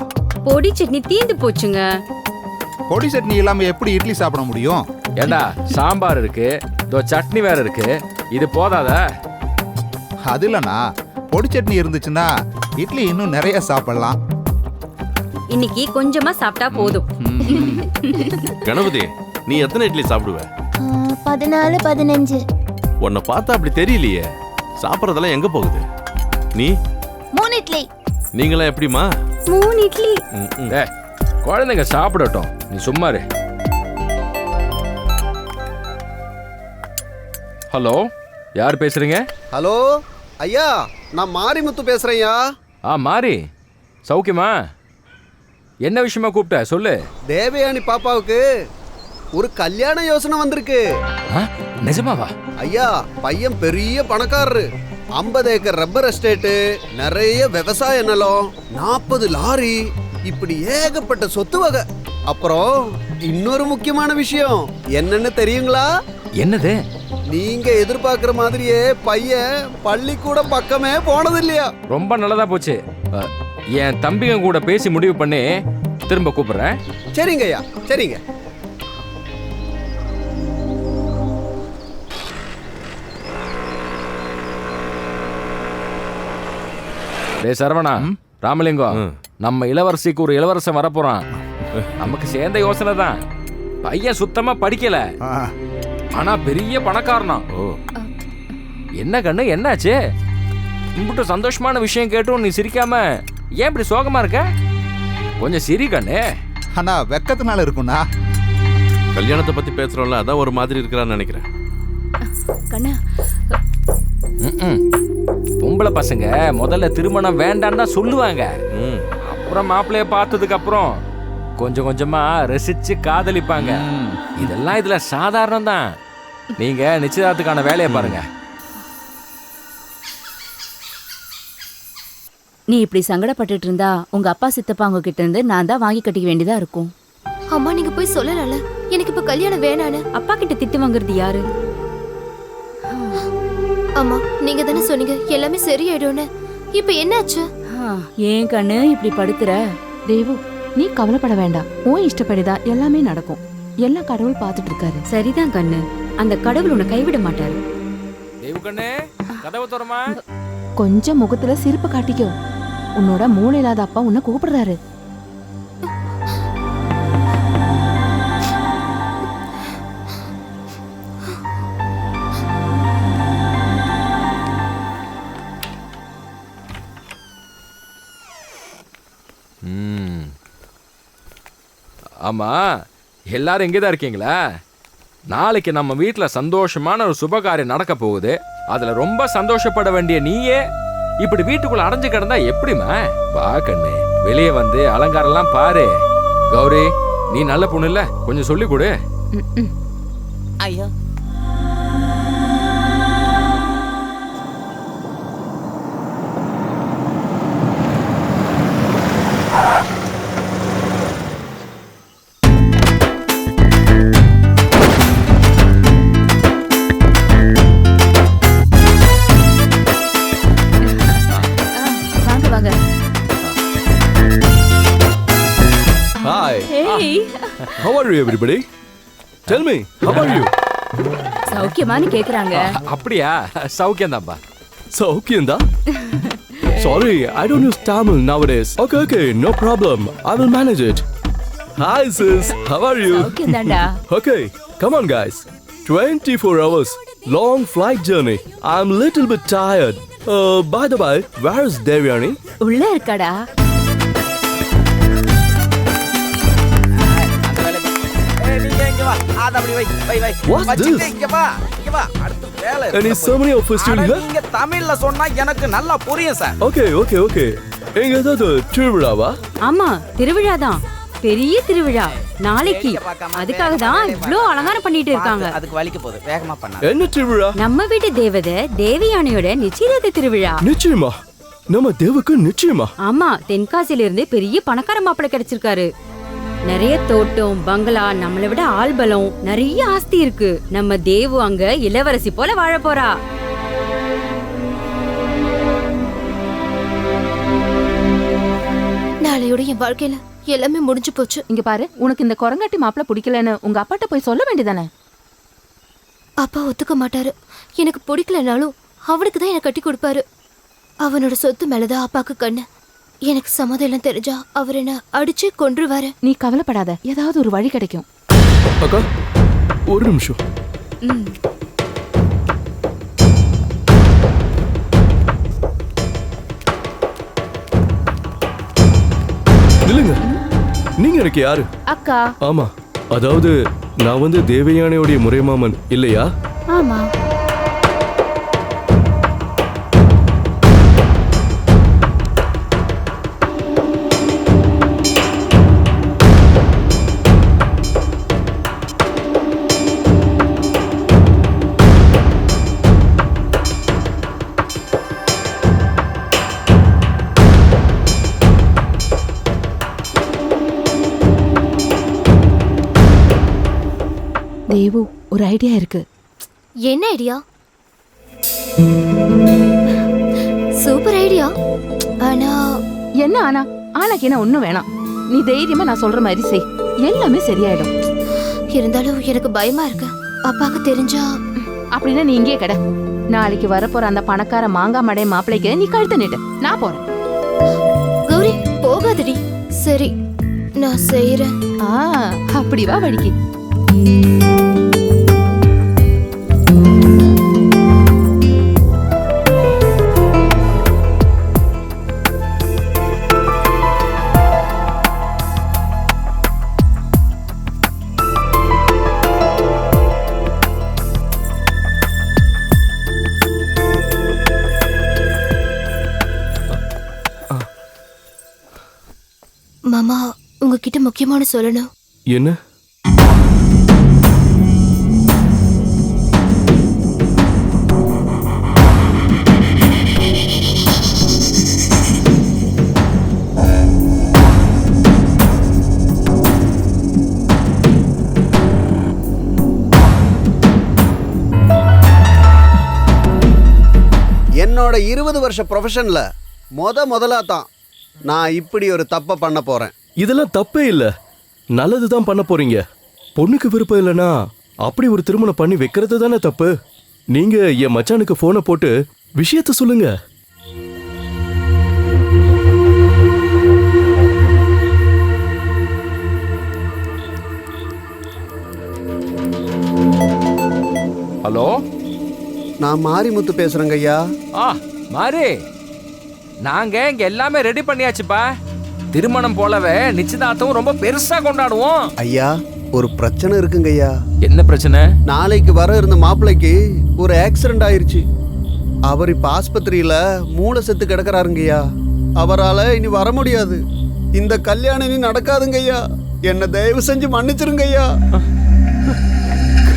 பொடி சட்னி தீந்து போச்சுங்க. பொடி சட்னி இல்லாம எப்படி இட்லி சாப்பிட முடியும்? ஏண்டா, சாம்பார் இருக்கு, சட்னி வேற இருக்கு. இது போதாதா? அது இல்லண்ணா, பொடி சட்னி இருந்துச்சுன்னா இட்லி இன்னும் நிறைய சாப்பிடலாம். இன்னைக்கு கொஞ்சமா சாப்பிட்டா போதும். கணபதி, நீ எத்தனை இட்லி சாப்பிடுவ? 14, 15. உன்னை பார்த்தா அப்படி தெரியலையே. சாப்பிட்றதெல்லாம் எங்க போகுது? நீ 3 இட்லி. நீங்களாம் எப்படிமா? 3 இட்லி. குழந்தைங்க சாப்பிடட்டும், நீ சும்மா இரு. ஹலோ, யார் பேசுறீங்க? ஹலோ ஐயா, நான் மாரிமுத்து பேசுறேன்யா. மாரி, சௌக்கியமா? என்ன விஷயமா கூப்பிட்ட சொல்லு. தேவயானி பாப்பாவுக்கு ஒரு கல்யாண யோசனை வந்திருக்கு. நிஜமாவா? ஐயா, பையன் பெரிய பணக்காரரு. 50 ஏக்கர் ரப்பர் எஸ்டேட்டு, நிறைய விவசாய நிலம், 40 லாரி, இப்படி ஏகப்பட்ட சொத்து வகை. அப்புறம் இன்னொரு முக்கியமான விஷயம் என்னன்னு தெரியுங்களா? என்னது? நீங்க எதிர்பார்க்கிற மாதிரியே பையன் பள்ளிக்கூடம் பக்கமே போனது இல்லையா? ரொம்ப நல்லதா போச்சு. என் தம்பிங்க கூட பேசி முடிவு பண்ணி திரும்ப கூப்பிடுறேன். சரிங்க ஐயா, சரிங்க. டேய் சரவணா, ராமலிங்கம், நம்ம இளவரசிக்கு ஒரு இளவரசன் வரப்போறான். நமக்கு சேர்ந்த யோசனை தான். பையன் சுத்தமா படிக்கல, ஆனா பெரிய பணக்காரனா. என்ன கண்ணு, என்னாச்சு? இம்புட்டு சந்தோஷமான விஷயம் கேட்டும் நீ சிரிக்காம ஏன் இப்படி சோகமா இருக்க? கொஞ்சம் சிரி கண்ணு. அண்ணா வெக்கத்தினால இருக்குண்ணா. கல்யாணத்தை பத்தி பேசுறோம்ல, அதான் ஒரு மாதிரி இருக்கிறான்னு நினைக்கிறேன். கண்ணா, பொம்பளை பசங்க முதல்ல திருமணம் வேண்டான்னு தான் சொல்லுவாங்க. அப்புறம் மாப்பிள்ளைய பார்த்ததுக்கு அப்புறம் கொஞ்சம் கொஞ்சமா ரசிச்சு காதலிப்பாங்க. இதெல்லாம் இதுல சாதாரணம் தான். நீங்க நிச்சயதார்த்தத்துக்கான வேலையை பாருங்க. நீ இப்படி சங்கடப்பட்டுட்டு இருந்தா உங்க அப்பா சித்தப்பாங்க கிட்ட இருந்து நான் தான் வாங்கி கட்டிக்க வேண்டியதா இருக்கும். அம்மா நீங்க போய் சொல்லலாம்ல, எனக்கு இப்ப கல்யாணம் வேணான்னு. அப்பா கிட்ட திட்டு வாங்குறது யாரு? அம்மா நீங்க தானே சொன்னீங்க எல்லாமே சரியாயிடும்னு. இப்ப என்னாச்சு? ஏன் கண்ணு இப்படி படுத்துற? தேவு, நீ கவலைப்பட வேண்டாம். உன் இஷ்டப்படிதான் எல்லாமே நடக்கும். எல்லாம் கடவுள் பார்த்துட்டு இருக்காரு. சரிதான் கண்ணு, அந்த கடவுள் உன்னை கைவிட மாட்டாரு. தேவு கண்ணு, கதவு திறமா. கொஞ்சம் முகத்துல சிரிப்பு காட்டிக்கோ. உன்னோட மூளை இல்லாத அப்பா உன்னை கூப்பிடுறாரு. ஆமா, எல்லாரும் இங்கேதான் இருக்கீங்களா? நாளைக்கு நம்ம வீட்டுல சந்தோஷமான ஒரு சுபகாரியம் நடக்க போகுது. அதுல ரொம்ப சந்தோஷப்பட வேண்டிய நீயே இப்படி வீட்டுக்குள்ள அடைஞ்சு கிடந்தா எப்படிமா? வா கண்ணு, வெளியே வந்து அலங்காரம் எல்லாம் பாரு. கௌரி, நீ நல்ல பொண்ணு இல்ல, கொஞ்சம் சொல்லி கொடு. ஐயோ, வாங்க வாங்க. Hi. Hey. How are you everybody? Tell me, how are you? சௌக்கியமான்னு கேக்குறாங்க. அப்படியா? சௌக்கியம் தான்ப்பா. சௌக்கியம் தான்? Sorry, I don't use Tamil nowadays. Okay, no problem. I will manage it. Hi sis, how are you? சௌக்கியம் தான்டா. Okay, come on guys. 24 hours, long flight journey. I'm little bit tired. By the way, where is Devyani? உள்ள இருக்காடா. What's this? Any ceremony or festival here? நீங்க தமிழ்ல சொன்னா எனக்கு நல்லா புரியும் சார். Okay. எங்க ஏதாவது திருவிழாவா? ஆமா, திருவிழா தான். பெரிய திருவிழா நாளைக்கு. அதுக்காக தான் இவ்ளோ அலங்காரம் பண்ணிட்டு இருக்காங்க. அதுக்கு வலிக்க போகுது, வேகமா பண்ணா. என்ன திருவிழா? நம்ம வீட்டு தேவதை தேவயானையோட நிச்சயதார்த்த திருவிழா. நிச்சயமா? நம்ம தேவுக்கு நிச்சயமா? ஆமா, தென்காசில இருந்து பெரிய பணக்கார மாப்பிள்ளை கிடைச்சிருக்காரு. நிறைய தோட்டம், பங்களா, நம்மளை விட ஆள்பலம், நிறைய ஆஸ்தி இருக்கு. நம்ம தேவு அங்க இளவரசி போல வாழ போறா. நாளையோட என் வாழ்க்கையில எல்லாமே முடிஞ்சு போச்சு. இங்க பாரு, உனக்கு இந்த குரங்காட்டி மாப்பிள்ள பிடிக்கலன்னு உங்க அப்பாட்ட போய் சொல்ல வேண்டியதானே? அப்பா ஒத்துக்க மாட்டாரு. எனக்கு பிடிக்கலனாலும் அவனுக்கு தான் எனக்கு கட்டி கொடுப்பாரு. அவனோட சொத்து மேலதான் அப்பாக்கு கண்ணு. எனக்கு சம்மதம் தெரிஞ்சா அவர் என்ன அடிச்சு கொன்றுவாரு. நீ கவலைப்படாத, ஏதாவது ஒரு வழி கிடைக்கும். அக்கா, ஒரு நிமிஷம். நில்லுங்க. நீங்க எனக்கு யாரு? அக்கா. ஆமா, அதாவது நான் வந்து தேவயானையோடைய முறைமாமன் இல்லையா? ஆமா. தேவு, ஒரு ஐடியா இருக்கு. என்ன ஐடியா? Super idea. ஆனா என்ன ஆனா? ஆனாக்கு என்ன ஒண்ணும் வேணாம். நீ தைரியமா நான் சொல்ற மாதிரி செய், எல்லாமே சரியாயிடும். இருந்தாலும் எனக்கு பயமா இருக்கு. அப்பாக்கு தெரிஞ்சா? அப்படின்னா நீ இங்கே கிட. நாளைக்கு வரப்போற அந்த பணக்கார மாங்காய் மடை மாப்பிளைக்கு நீ கழுத்து நீட்டு, நான் போறேன். கௌரி போகாதடி. சரி நான் செய்யறேன். அப்படி வா வழிக்கு. மாமா உங்ககிட்ட முக்கியமான சொல்லணும். என்ன? என்னோட 20 வருஷ ப்ரொஃபஷன்ல முதலா தான் நான் இப்படி ஒரு தப்பை பண்ண போறேன். இதெல்லாம் தப்பே இல்ல, நல்லதுதான் பண்ண போறீங்க. பொண்ணுக்கு விருப்பம் இல்லைன்னா அப்படி ஒரு திருமணம் பண்ணி வைக்கிறது தானே தப்பு. நீங்க என் மச்சானுக்கு போனை போட்டு விஷயத்த சொல்லுங்க. ஹலோ, நான் மாரிமுத்து பேசுறேங்க ஐயா. மாரி, நாங்க இங்க எல்லாமே ரெடி பண்ணியாச்சுப்பா. திருமணம் போலவே நிச்சயதார்த்தம் ரொம்ப பெருசா கொண்டாடுவோம். ஐயா, ஒரு பிரச்சனை இருக்குங்க ஐயா. என்ன பிரச்சனை? நாளைக்கு வர இருந்த மாப்பிள்ளைக்கு ஒரு ஆக்சிடென்ட் ஆயிருச்சு. அவர் இப்ப ஆஸ்பத்திரியில மூளை செத்து கிடக்குறாருங்க ஐயா. அவரால இனி வர முடியாது. இந்த கல்யாணம் இனி நடக்காதுங்க ஐயா. என்ன தயவு செஞ்சு மன்னிச்சிருங்க ஐயா.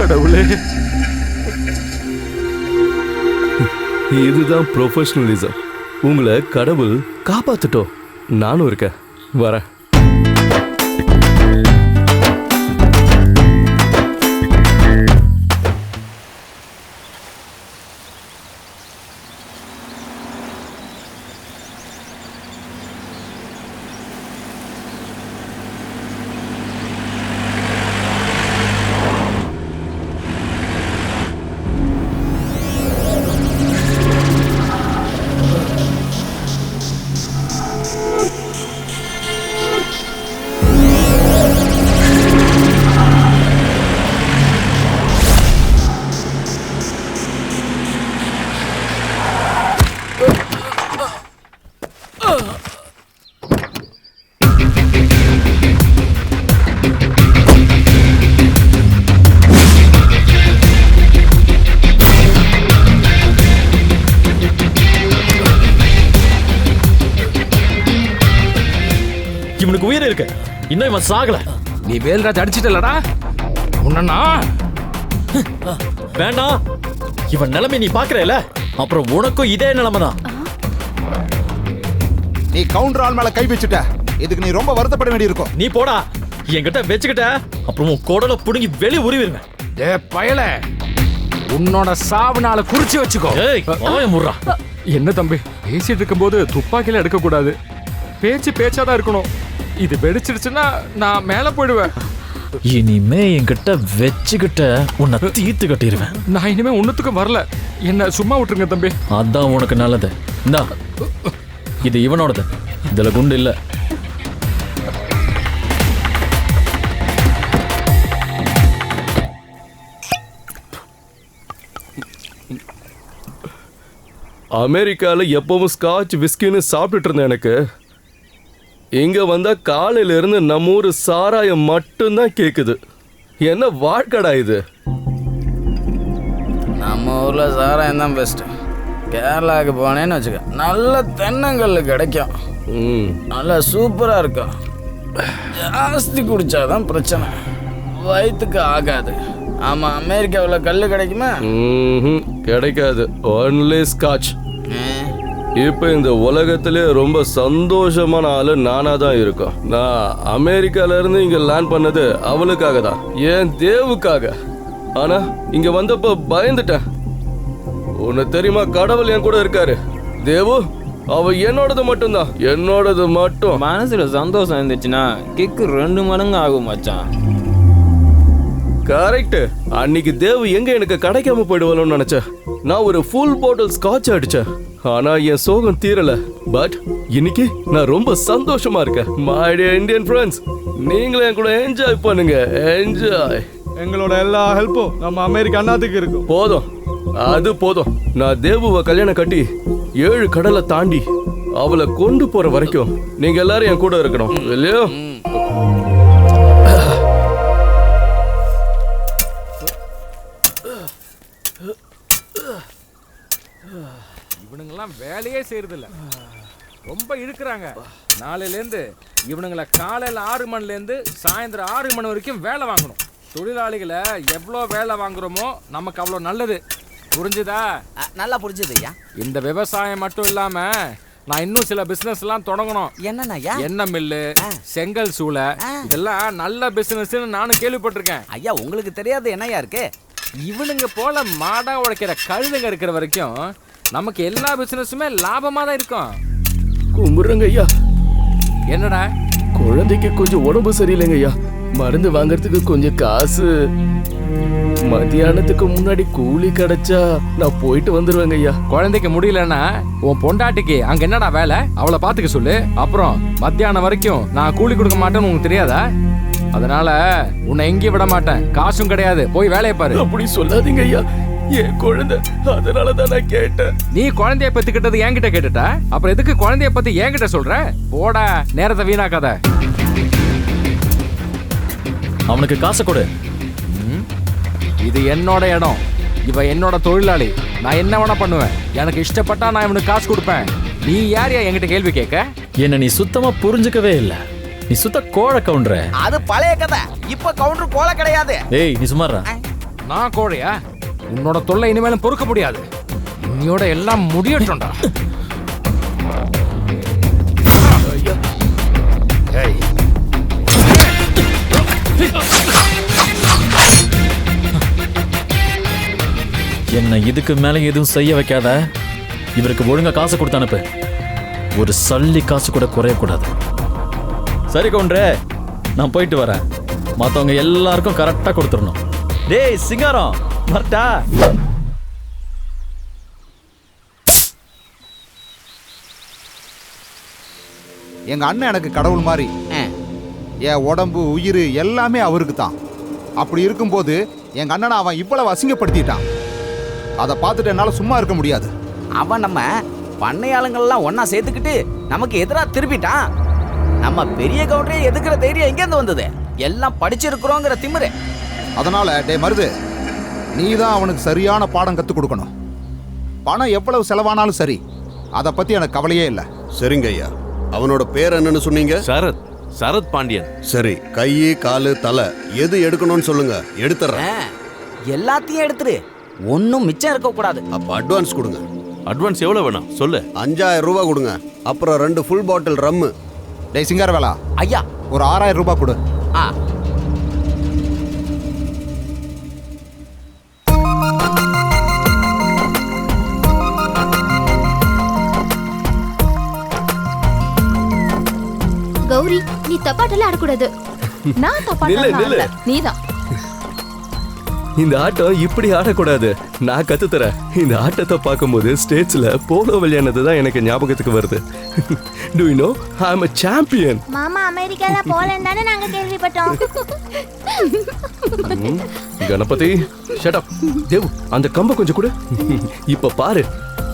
கடவுளே, இதுதான் ப்ரொஃபஷனலிசம். உங்களை கடவுள் காப்பாத்துட்டோம். நானும் இருக்கேன், வரேன். இவனுக்கு உயிர் இருக்கு, இன்னும் இவன் சாகல. நீ வேல்ராஜ் அடிச்சிட்டலடா உன்னா. வேண்டாம், இவன் நிலைமை நீ பாக்குறல, அப்புறம் உனக்கும் இதே நிலைமை தான். நீ கவுண்டர் ஆள் மேல கை வச்சுட்ட, இதுக்கு நீ ரொம்ப வருத்தப்பட வேண்டியிருக்கும். நீ போடா, என்கிட்ட வச்சுக்கிட்ட அப்புறம் உன் குடலை புடுங்கி வெளியே உருவிடுவேன். ஏ பயல, உன்னோட சாவுனால குறிச்சு வச்சுக்கோ. முறா. என்ன தம்பி, பேசிட்டு இருக்கும்போது துப்பாக்கில எடுக்க கூடாது, பேச்சு பேச்சாதான் இருக்கணும். இது வெடிச்சிருச்சுன்னா நான் மேல போயிடுவேன். இனிமே என்கிட்ட வச்சுக்கிட்ட உன்னை தீர்த்து கட்டிடுவேன். நான் இனிமே ஒண்ணுத்துக்கும் வரல, என்ன சும்மா விட்டுருங்க தம்பி. அதான் உனக்கு நல்லது. இந்தா, இது இவனோடது, இதுல குண்டு இல்ல. அமெரிக்கால எப்பவும் ஸ்காட்ச் விஸ்கின்னு சாப்பிட்டுட்டு இருந்தேன். எனக்கு இங்க வந்தா காலையில இருந்து நம்ம ஊர் சாராயம் மட்டும்தான் கேக்குது. என்ன வாழ்க்கடா இது? நம்ம ஊர்ல சாராயம் தான் பெஸ்ட். கேரளாவுக்கு போனேன்னு வச்சுக்க, நல்ல தென்னங்கல் கிடைக்கும், நல்லா சூப்பரா இருக்கும். ஜாஸ்தி குடிச்சாதான் பிரச்சனை, வயிற்றுக்கு ஆகாது. ஆமா, அமெரிக்காவில் கல் கிடைக்குமா? கிடைக்காது, ஒன்லி ஸ்காட்ச். இப்ப இந்த உலகத்திலே ரொம்ப சந்தோஷமான ஆளு நானா தான் இருக்கும். நான் அமெரிக்கால இருந்து இங்க லேண்ட் பண்ணது அவளுக்காக தான், என் தேவுக்காக. ஆனா இங்க வந்தப்ப பயந்துட்டேன். உனக்கு தெரியுமா, கடவுள் என் கூட இருக்காரு. தேவு, அவ என்னோடது மட்டும்தான், என்னோடது மட்டும். மனசுல சந்தோஷம் இருந்துச்சுன்னா கிக்கு 2 மடங்கு ஆகும் மச்சான். கரெக்ட். அன்னைக்கு தேவு எங்க எனக்கு கிடைக்காம போயிடுவாளோன்னு நினைச்சேன். நான் ஒரு ஃபுல் பாட்டில் ஸ்காட்ச் அடிச்சேன். ஆனா என் சோகம் தீரல. பட் இன்னைக்கு நான் ரொம்ப சந்தோஷமா இருக்கேன். மை டியர் இந்தியன் ஃப்ரெண்ட்ஸ், நீங்களும் என் கூட என்ஜாய் பண்ணுங்க. என்ஜாய். எங்களோட எல்லா ஹெல்ப்பும் நம்ம அமெரிக்க அண்ணாத்துக்கு இருக்கும். போதும், அது போதும். நான் தேவுவை கல்யாணம் கட்டி 7 கடலை தாண்டி அவளை கொண்டு போற வரைக்கும் நீங்க எல்லாரும் என் கூட இருக்கணும், இல்லையோ? இவனுங்கெல்லாம் வேலையே செய்யறதில்ல, ரொம்ப இழுக்கிறாங்க. நாளையிலேருந்து இவனுங்களை காலையில் 6 மணிலேருந்து சாயந்தரம் 6 மணி வரைக்கும் வேலை வாங்கணும். தொழிலாளிகளை எவ்வளோ வேலை வாங்குறோமோ நமக்கு அவ்வளோ நல்லது. புரிஞ்சுதா? நல்லா புரிஞ்சுது ஐயா. இந்த விவசாயம் மட்டும் இல்லாம நான் இன்னும் சில பிசினஸ் எல்லாம் தொடங்கணும். என்னன்னா எண்ணெய் மில்லு, செங்கல் சூளை, இதெல்லாம் நல்ல பிசினஸ் நானும் கேள்விப்பட்டிருக்கேன். ஐயா உங்களுக்கு தெரியாது என்னையா இருக்கு? இவனுங்க போல மாடா உழைக்கிற கழுதுங்க இருக்கிற வரைக்கும் நமக்கு எல்லா பிசினஸுமே லாபமா தான் இருக்கும். கும்பிடுறங்க ஐயா. என்னடா? குழந்தைக்கு கொஞ்சம் உடம்பு சரியில்லைங்க ஐயா. மருந்து வாங்கறதுக்கு கொஞ்சம் காசு. மத்தியானத்துக்கு முன்னாடி கூலி கிடைச்சா நான் போயிட்டு வந்துருவேங்க ஐயா. குழந்தைக்கு முடியலன்னா உன் பொண்டாட்டிக்கு அங்க என்னடா வேலை, அவளை பாத்துக்க சொல்லு. அப்புறம் மத்தியானம் வரைக்கும் நான் கூலி கொடுக்க மாட்டேன்னு உனக்கு தெரியாதா? அதனால உன்னை எங்கேயும் விட மாட்டேன். காசும் கிடையாது, போய் வேலையை பாரு. அப்படி சொல்லாதீங்க ஐயா, என் குழந்தை, அதனாலதான் நான் கேட்டேன். நீ குழந்தைய பத்திக்கிட்டது என்கிட்ட கேட்டுட்ட, அப்புறம் எதுக்கு குழந்தைய பத்தி என்கிட்ட சொல்ற? போடா, நேரத்தை வீணாக்காத. அவனுக்கு காசை கொடு. இது என்னோட இடம், இவ என்னோட தொழிலாளி. நான் என்ன வேணா பண்ணுவேன். எனக்கு இஷ்டப்பட்டா நான் இவனுக்கு காசு கொடுப்பேன். நீ யாரையா என்கிட்ட கேள்வி கேட்க? என்ன நீ சுத்தமா புரிஞ்சுக்கவே இல்ல. நீ சுத்த கோழை கவுண்டர. அது பழைய கதை, இப்ப கவுண்டர் கோழை கிடையாது. ஏய் நீ சும்மாறா. நான் கோழையா? உன்னோட தொல்லை இனிமேலும் பொறுக்க முடியாது. இன்னையோட எல்லாம் முடியட்டும்டா. என்ன இதுக்கு மேல எதுவும் செய்ய வைக்காத. இவருக்கு ஒழுங்கா காசு கொடுத்து அனுப்பு. ஒரு சல்லி காசு கூட குறையக்கூடாது. சரி கவுண்டரே, நான் போயிட்டு வரேன். மற்றவங்க எல்லாருக்கும் கரெக்டாக கொடுத்துடணும். டேய் சிங்காரம், வரட்டா? எங்க அண்ணன் எனக்கு கடவுள் மாதிரி. என் உடம்பு உயிர் எல்லாமே அவருக்கு தான். அப்படி இருக்கும்போது எங்க அண்ணனை அவன் இவ்வளவு அசிங்கப்படுத்திட்டான். அதை பார்த்துட்டு என்னால சும்மா இருக்க முடியாது. அவன் நம்ம பண்ணையாளங்கள்லாம் ஒன்னா சேர்த்துக்கிட்டு நமக்கு எதிராக திருப்பிட்டான். நம்ம பெரிய கவுண்டரே எதுக்குற தைரியம் எங்கேருந்து வந்தது? எல்லாம் படிச்சிருக்கிறோங்கிற திமிரு. அதனால டே மருது, நீ தான் அவனுக்கு சரியான பாடம் கற்றுக் கொடுக்கணும். பணம் எவ்வளவு செலவானாலும் சரி, அதை பத்தி எனக்கு கவலையே இல்லை. சரிங்க ஐயா. அவனோட பேர் என்னன்னு சொன்னீங்க? சரத். சரத் பாண்டியன். சரி, கை காலு தலை எது எடுக்கணும்னு சொல்லுங்க, எடுத்துறேன். எல்லாத்தையும் எடுத்துரு, ஒன்னும் மிச்சம் இருக்க கூடாது. அப்ப அட்வான்ஸ் கொடுங்க. அட்வான்ஸ் எவ்வளவு வேணும் சொல்லு. 5000 ரூபாய் கொடுங்க. அப்புறம் 2 ஃபுல் பாட்டில் ரம்மு. டேய் சிங்கார வேலா ஐயா, ஒரு 6000 ரூபாய் கொடு. கௌரி, நீ தப்பாட்டல ஆடக்கூடாது. நான் தப்பாட்டல, நீதான். இந்த ஆட்டம் இப்படி ஆடக்கூடாது, நான் கத்துத்தரேன். இந்த ஆட்டத்தை பார்க்கும்போது ஸ்டேட்ஸ்ல போலோ விளையாடுனது தான் எனக்கு ஞாபகத்துக்கு வருது. Do you know I'm a champion? மாமா அமெரிக்கால போலன்னு தானே நாங்க கேள்விப்பட்டோம். Ganapathi shut up. தேவ், அந்த கம்ப கொஞ்சம் கொடு. இப்ப பாரு,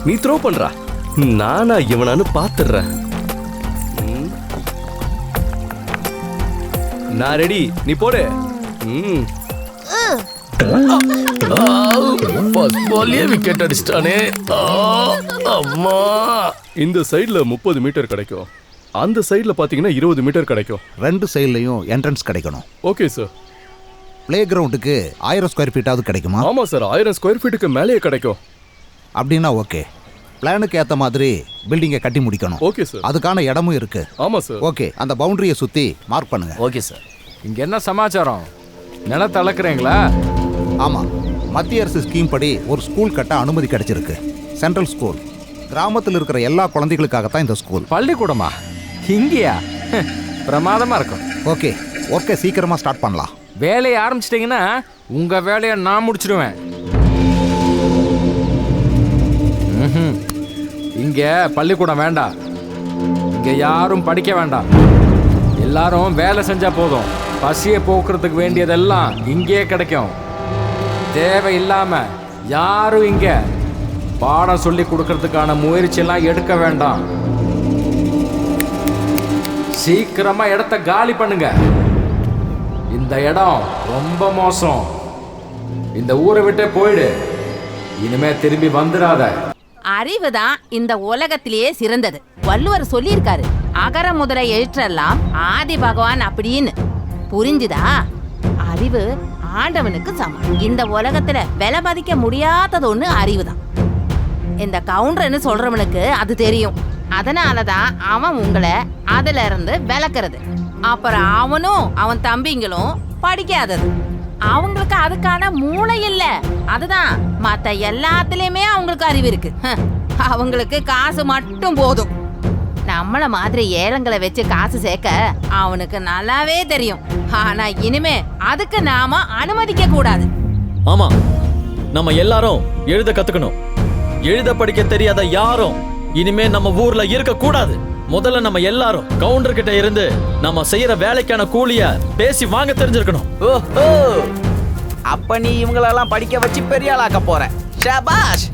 நீ த்ரோ பண்றா, நானா இவனான்னு பாத்துறேன். நான் ரெடி, நீ போடு. விக்கெட் அடிச்சிட்டானே. அம்மா, இந்த சைடுல 30 மீட்டர் கிடைக்கும், அந்த சைடுல பாத்தீங்கன்னா 20 மீட்டர் கிடைக்கும். 2 சைட்லயும் என்ட்ரன்ஸ் கிடைக்கணும். Okay sir. பிளே கிரவுண்டுக்கு 1000 ஸ்கொயர் ஃபீட்டாவது கிடைக்குமா? ஆமா சார், 1000 ஸ்கொயர் ஃபீட்டுக்கு மேலேயே கிடைக்கும். அப்படின்னா ஓகே. பிளானுக்கு ஏத்த மாதிரி பில்டிங்கை கட்டி முடிக்கணும். Okay sir. அதுக்கான இடமும் இருக்கு. ஆமா சார். ஓகே, அந்த பவுண்டரியை சுத்தி மார்க் பண்ணுங்க. Okay sir. இங்க என்ன சமாச்சாரம்? நிலத்தை அளக்குறீங்களா? ஆமாம், மத்திய அரசு ஸ்கீம் படி ஒரு ஸ்கூல் கட்ட அனுமதி கிடைச்சிருக்கு. Central school. கிராமத்தில் இருக்கிற எல்லா குழந்தைகளுக்காகத்தான் இந்த ஸ்கூல். பள்ளிக்கூடமா? இங்கேயா? பிரமாதமா இருக்கும். ஓகே, ஒர்க்கை சீக்கிரமாக ஸ்டார்ட் பண்ணலாம். வேலையை ஆரம்பிச்சிட்டிங்கன்னா உங்கள் வேலையை நான் முடிச்சிடுவேன். இங்கே பள்ளிக்கூடம் வேண்டாம். இங்கே யாரும் படிக்க வேண்டாம். எல்லாரும் வேலை செஞ்சா போதும். பசியை போக்குறதுக்கு வேண்டியதெல்லாம் இங்கே கிடைக்கும். தேவையில்லாம யாரும் இங்க பாடம் சொல்லி கொடுக்கறதுக்கான முயற்சியெல்லாம் எடுக்க வேண்டாம். சீக்கிரமா இடத்த காலி பண்ணுங்க. இந்த இடம் ரொம்ப மோசம். இந்த ஊரை விட்டே போயிடு. இனிமே திரும்பி வந்துடாத. அறிவு தான் இந்த உலகத்திலேயே சிறந்தது. வள்ளுவர் சொல்லியிருக்காரு, அகர முதல எழுற்றெல்லாம் ஆதி பகவான் அப்படின்னு. புரிஞ்சுதா? அறிவு ஆண்டவனுக்கு சமம். இந்த உலகத்துல விலை மதிக்க முடியாதது ஒண்ணு அறிவு தான். இந்த கவுண்டர்னு சொல்றவனுக்கு அது தெரியும். அதனாலதான் அவன் உங்களை அதுல இருந்து விளக்குறது. அப்புறம் அவனும் அவன் தம்பிங்களும் படிக்காதது. அவங்களுக்கு அதுக்கான மூளை இல்ல. அதுதான் மத்த எல்லாத்துலயுமே அவங்களுக்கு அறிவு இருக்கு. அவங்களுக்கு காசு மட்டும் போதும். நம்மள மாதிரி ஏலங்களை வச்சு காசு சேர்க்க அவனுக்கு நல்லாவே தெரியும். ஆனா இனிமே அதுக்கு நாம அனுமதிக்க கூடாது. ஆமா, நம்ம எல்லாரும் எழுத கத்துக்கணும். எழுத படிக்க தெரியாத யாரும் இனிமே நம்ம ஊர்ல இருக்க கூடாது. முதல்ல நம்ம எல்லாரும் கவுண்டர் கிட்ட இருந்து நம்ம செய்யற வேலைக்கான கூலிய பேசி வாங்க தெரிஞ்சிருக்கணும். ஓஹோ, அப்ப நீ இவங்களெல்லாம் படிக்க வச்சு பெரிய ஆளாக்க போற. ஷபாஷ்.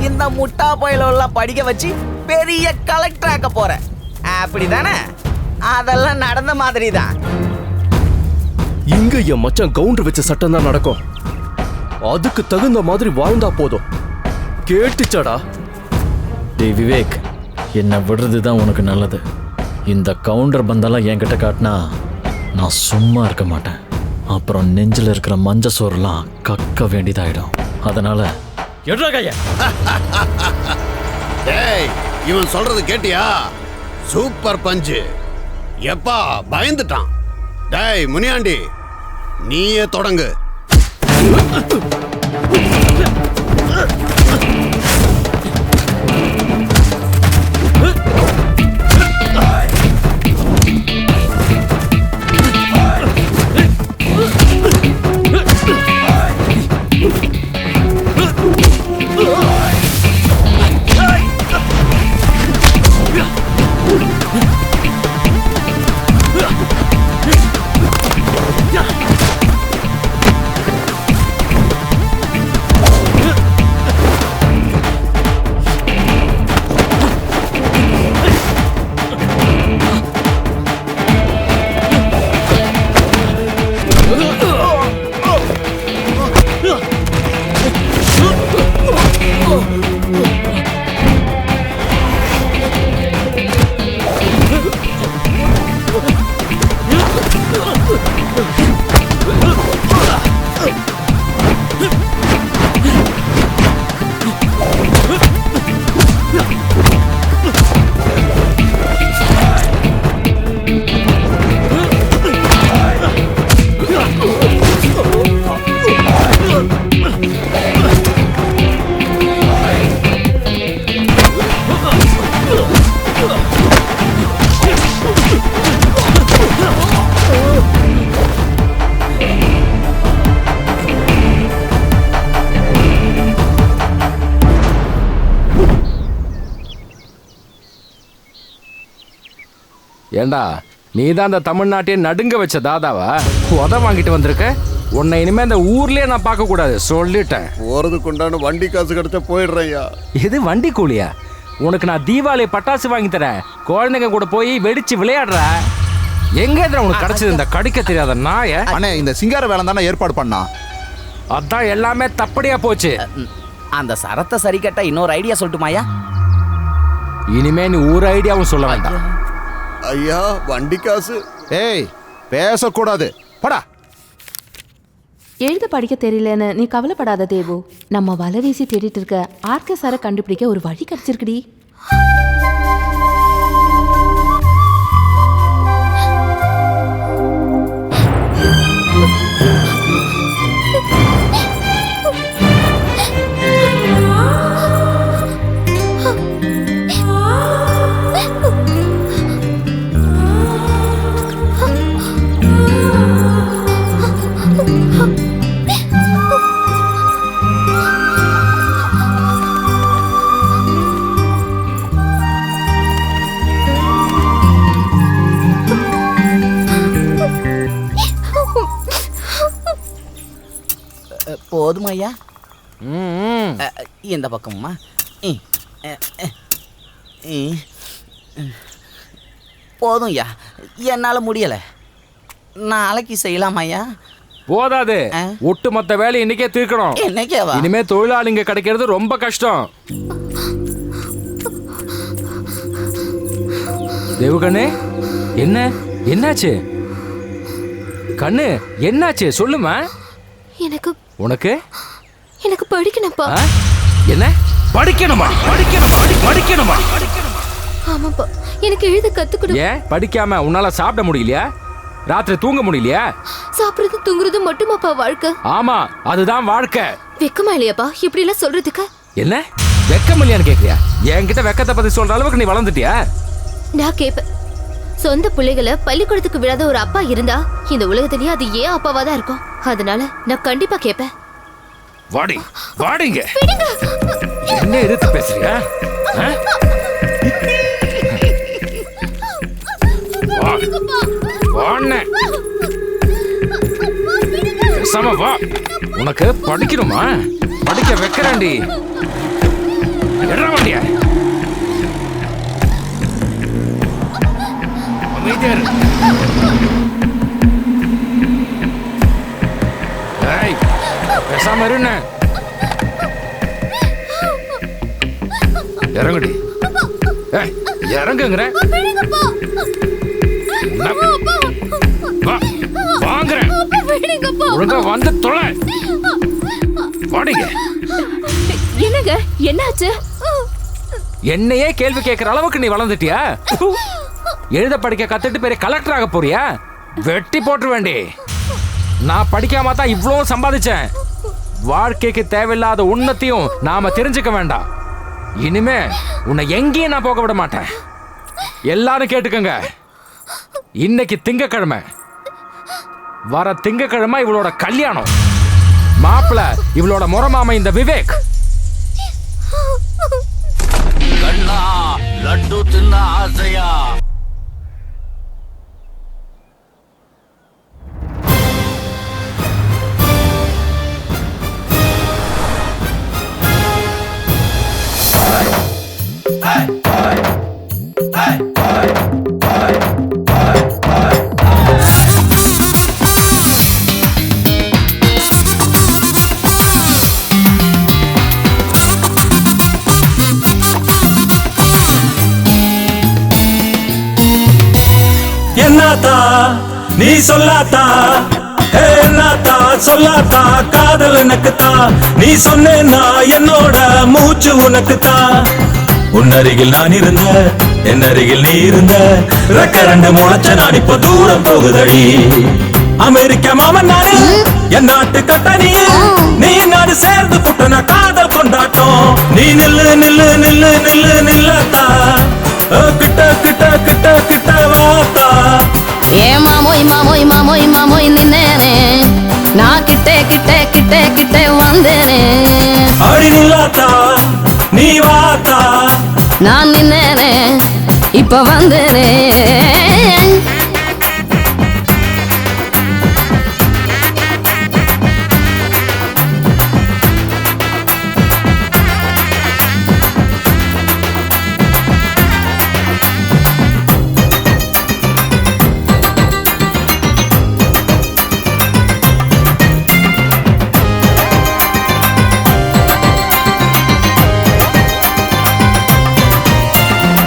இந்த முட்டா பயிலெல்லாம் படிக்க வச்சு பெரிய கலெக்டர் ஆக்க போற. அப்படிதானே? அதெல்லாம் நடந்த மாதிரி தான். இங்க என் மச்சான் கவுண்டர் வச்ச சட்டம் தான் நடக்கும். அதுக்கு தகுந்த மாதிரி வாழ்ந்தா போதும். கேட்டுச்சாடா? டேய் விவேக், என்ன விடுறது தான் உனக்கு நல்லது. இந்த கவுண்டர் பந்தெல்லாம் என்கிட்ட காட்டினா நான் சும்மா இருக்க மாட்டேன். அப்புறம் நெஞ்சில் இருக்கிற மஞ்ச சோறுலாம் கக்க வேண்டியதாயிடும். அதனால எடுறா கைய. டேய், இவன் சொல்றது கேட்டியா? சூப்பர் பஞ்சு. எப்பா பயந்துட்டான். டேய் முனியாண்டி, நீயே தொடங்கு. ஏண்டா, நீ தான் அந்த தமிழ்நாட்டையே நடுங்க வச்ச தாதாவா? உத வாங்கிட்டு வந்திருக்க. உன்னை இனிமே இந்த ஊர்லயே நான் பார்க்க கூடாது சொல்லிட்டேன். போறதுக்கு உண்டான வண்டி காசு கிடைச்சா போயிடுறேன்யா. இது வண்டி கூலியா? உனக்கு நான் தீபாவளி பட்டாசு வாங்கி தரேன். குழந்தைங்க கூட போய் வெடிச்சு விளையாடுற. எங்க உனக்கு கிடைச்சது இந்த கடிக்க தெரியாத நாய? அண்ணே, இந்த சிங்கார வேலை தானே ஏற்பாடு பண்ணா. அதான் எல்லாமே தப்படியா போச்சு. அந்த சரத்தை சரி கட்ட இன்னொரு ஐடியா சொல்லட்டுமாயா? இனிமே நீ ஒரு ஐடியாவும் சொல்ல வேண்டாம். ஐயா, வண்டி காசு. ஏய், பேசக்கூடாது. படா. எழுத படிக்க தெரியலன்னு நீ கவலைப்படாத தேவு. நம்ம வலை வீசி தேடிட்டு இருக்க ஆர்கே சாரை கண்டுபிடிக்க ஒரு வழி கிடைச்சிருக்குடி. போதுமா ஐயா? இந்த பக்கம்மா. போதும் ஐயா, என்னால் முடியலை. நாளைக்கு செய்யலாமா ஐயா? போதாது, ஒட்டுமொத்த வேலை இன்னைக்கே தீர்க்கணும். என்னைக்கேவா? இனிமே தொழிலாளிங்க கிடைக்கிறது ரொம்ப கஷ்டம். தேவகண்ணே, என்னாச்சு கண்ணு? என்னாச்சு சொல்லுமா. உனக்கு படிக்கணும்ப்பா. என்ன படிக்கணுமா? படிக்கணுமா? ஆமாப்பா, எனக்கு எழுத கத்துக்கணும். ஏன் படிக்காம உன்னால சாப்பிட முடியலையா? ராத்திரி தூங்க முடியலையா? சாப்பிடுறது தூங்குறது மட்டுமாப்பா வாழ்க்கை? ஆமா, அதுதான் வாழ்க்கை. வெக்கமா இல்லையாப்பா இப்படி எல்லாம் சொல்றதுக்கு? என்ன வெக்கம் இல்லையான்னு கேக்குறியா? என்கிட்ட வெக்கத்தை பத்தி சொல்ற அளவுக்கு நீ வளர்ந்துட்டியா? நான் கேப்பேன், சொந்த பிள்ளைகளை பள்ளிக்கூடத்துக்கு விடாத ஒரு அப்பா இருந்தா இந்த உலகத்திலேயே அது ஏன் அப்பாவா தான் இருக்கும். அதனால நான் கண்டிப்பா கேப்பேன். வாடிங்க. என்ன எதிர்த்து பேசுறியா? வா, உனக்கு படிக்கணுமா? படிக்க வைக்கிறேன்டி. என்ன வண்டிய பேசாம இருண்ண. இறங்குடி. இறங்குங்கிற வாங்குறேன். ஒழுங்கா வந்து தொலை. வாடிங்க. என்னங்க என்னாச்சு? என்னையே கேள்வி கேட்கிற அளவுக்கு நீ வளர்ந்துட்டியா? எழுத படிக்க கத்துட்டு பெரிய கலெக்டர் ஆக போறியா? வெட்டி போட்டு வேண்டி. நான் படிக்காம தான் இவ்வளோ சம்பாதிச்சேன். வாழ்க்கைக்கு தேவையில்லாத உன்னத்தையும் நாம தெரிஞ்சுக்க வேண்டாம். இனிமே உன்னை எங்கேயும் நான் போக விட மாட்டேன். எல்லாரும் கேட்டுக்கங்க, இன்னைக்கு திங்கக்கிழமை. வர திங்கக்கிழமை இவளோட கல்யாணம். மாப்பிள்ள இவளோட முறமாம இந்த விவேக். லட்டு தின்ன ஆசையா? என்னத்தா நீ சொல்லாத்தா, என்னத்தா சொல்லாத்தா, காதல் எனக்குத்தான். நீ சொன்னேன்னா என்னோட மூச்சு உனக்குத்தான். உன்னருகில் நான் இருந்த, என் அருகில் நீ இருந்த, ரெக்க ரெண்டு முளைச்ச நான் இப்ப தூரம் போகுதடி. அமெரிக்க மாமன் நானு, என் நாட்டு கட்டணியே, நீ நாடு சேர்ந்து புட்டன காதல் கொண்டாட்டம். நீ நில்லு நில்லு நில்லு நில்லு நில்லத்தா, கிட்ட கிட்ட கிட்ட கிட்ட வாத்தா. ஏ மாமோய் மாமோய் மாமோய் மாமோய் நின்னேனே, நான் கிட்டே கிட்டே கிட்டே கிட்டே வந்தேனே. அடி நில்லாத்தா நீ வாத்தா, நான் நின்னேனே இப்ப வந்தேனே.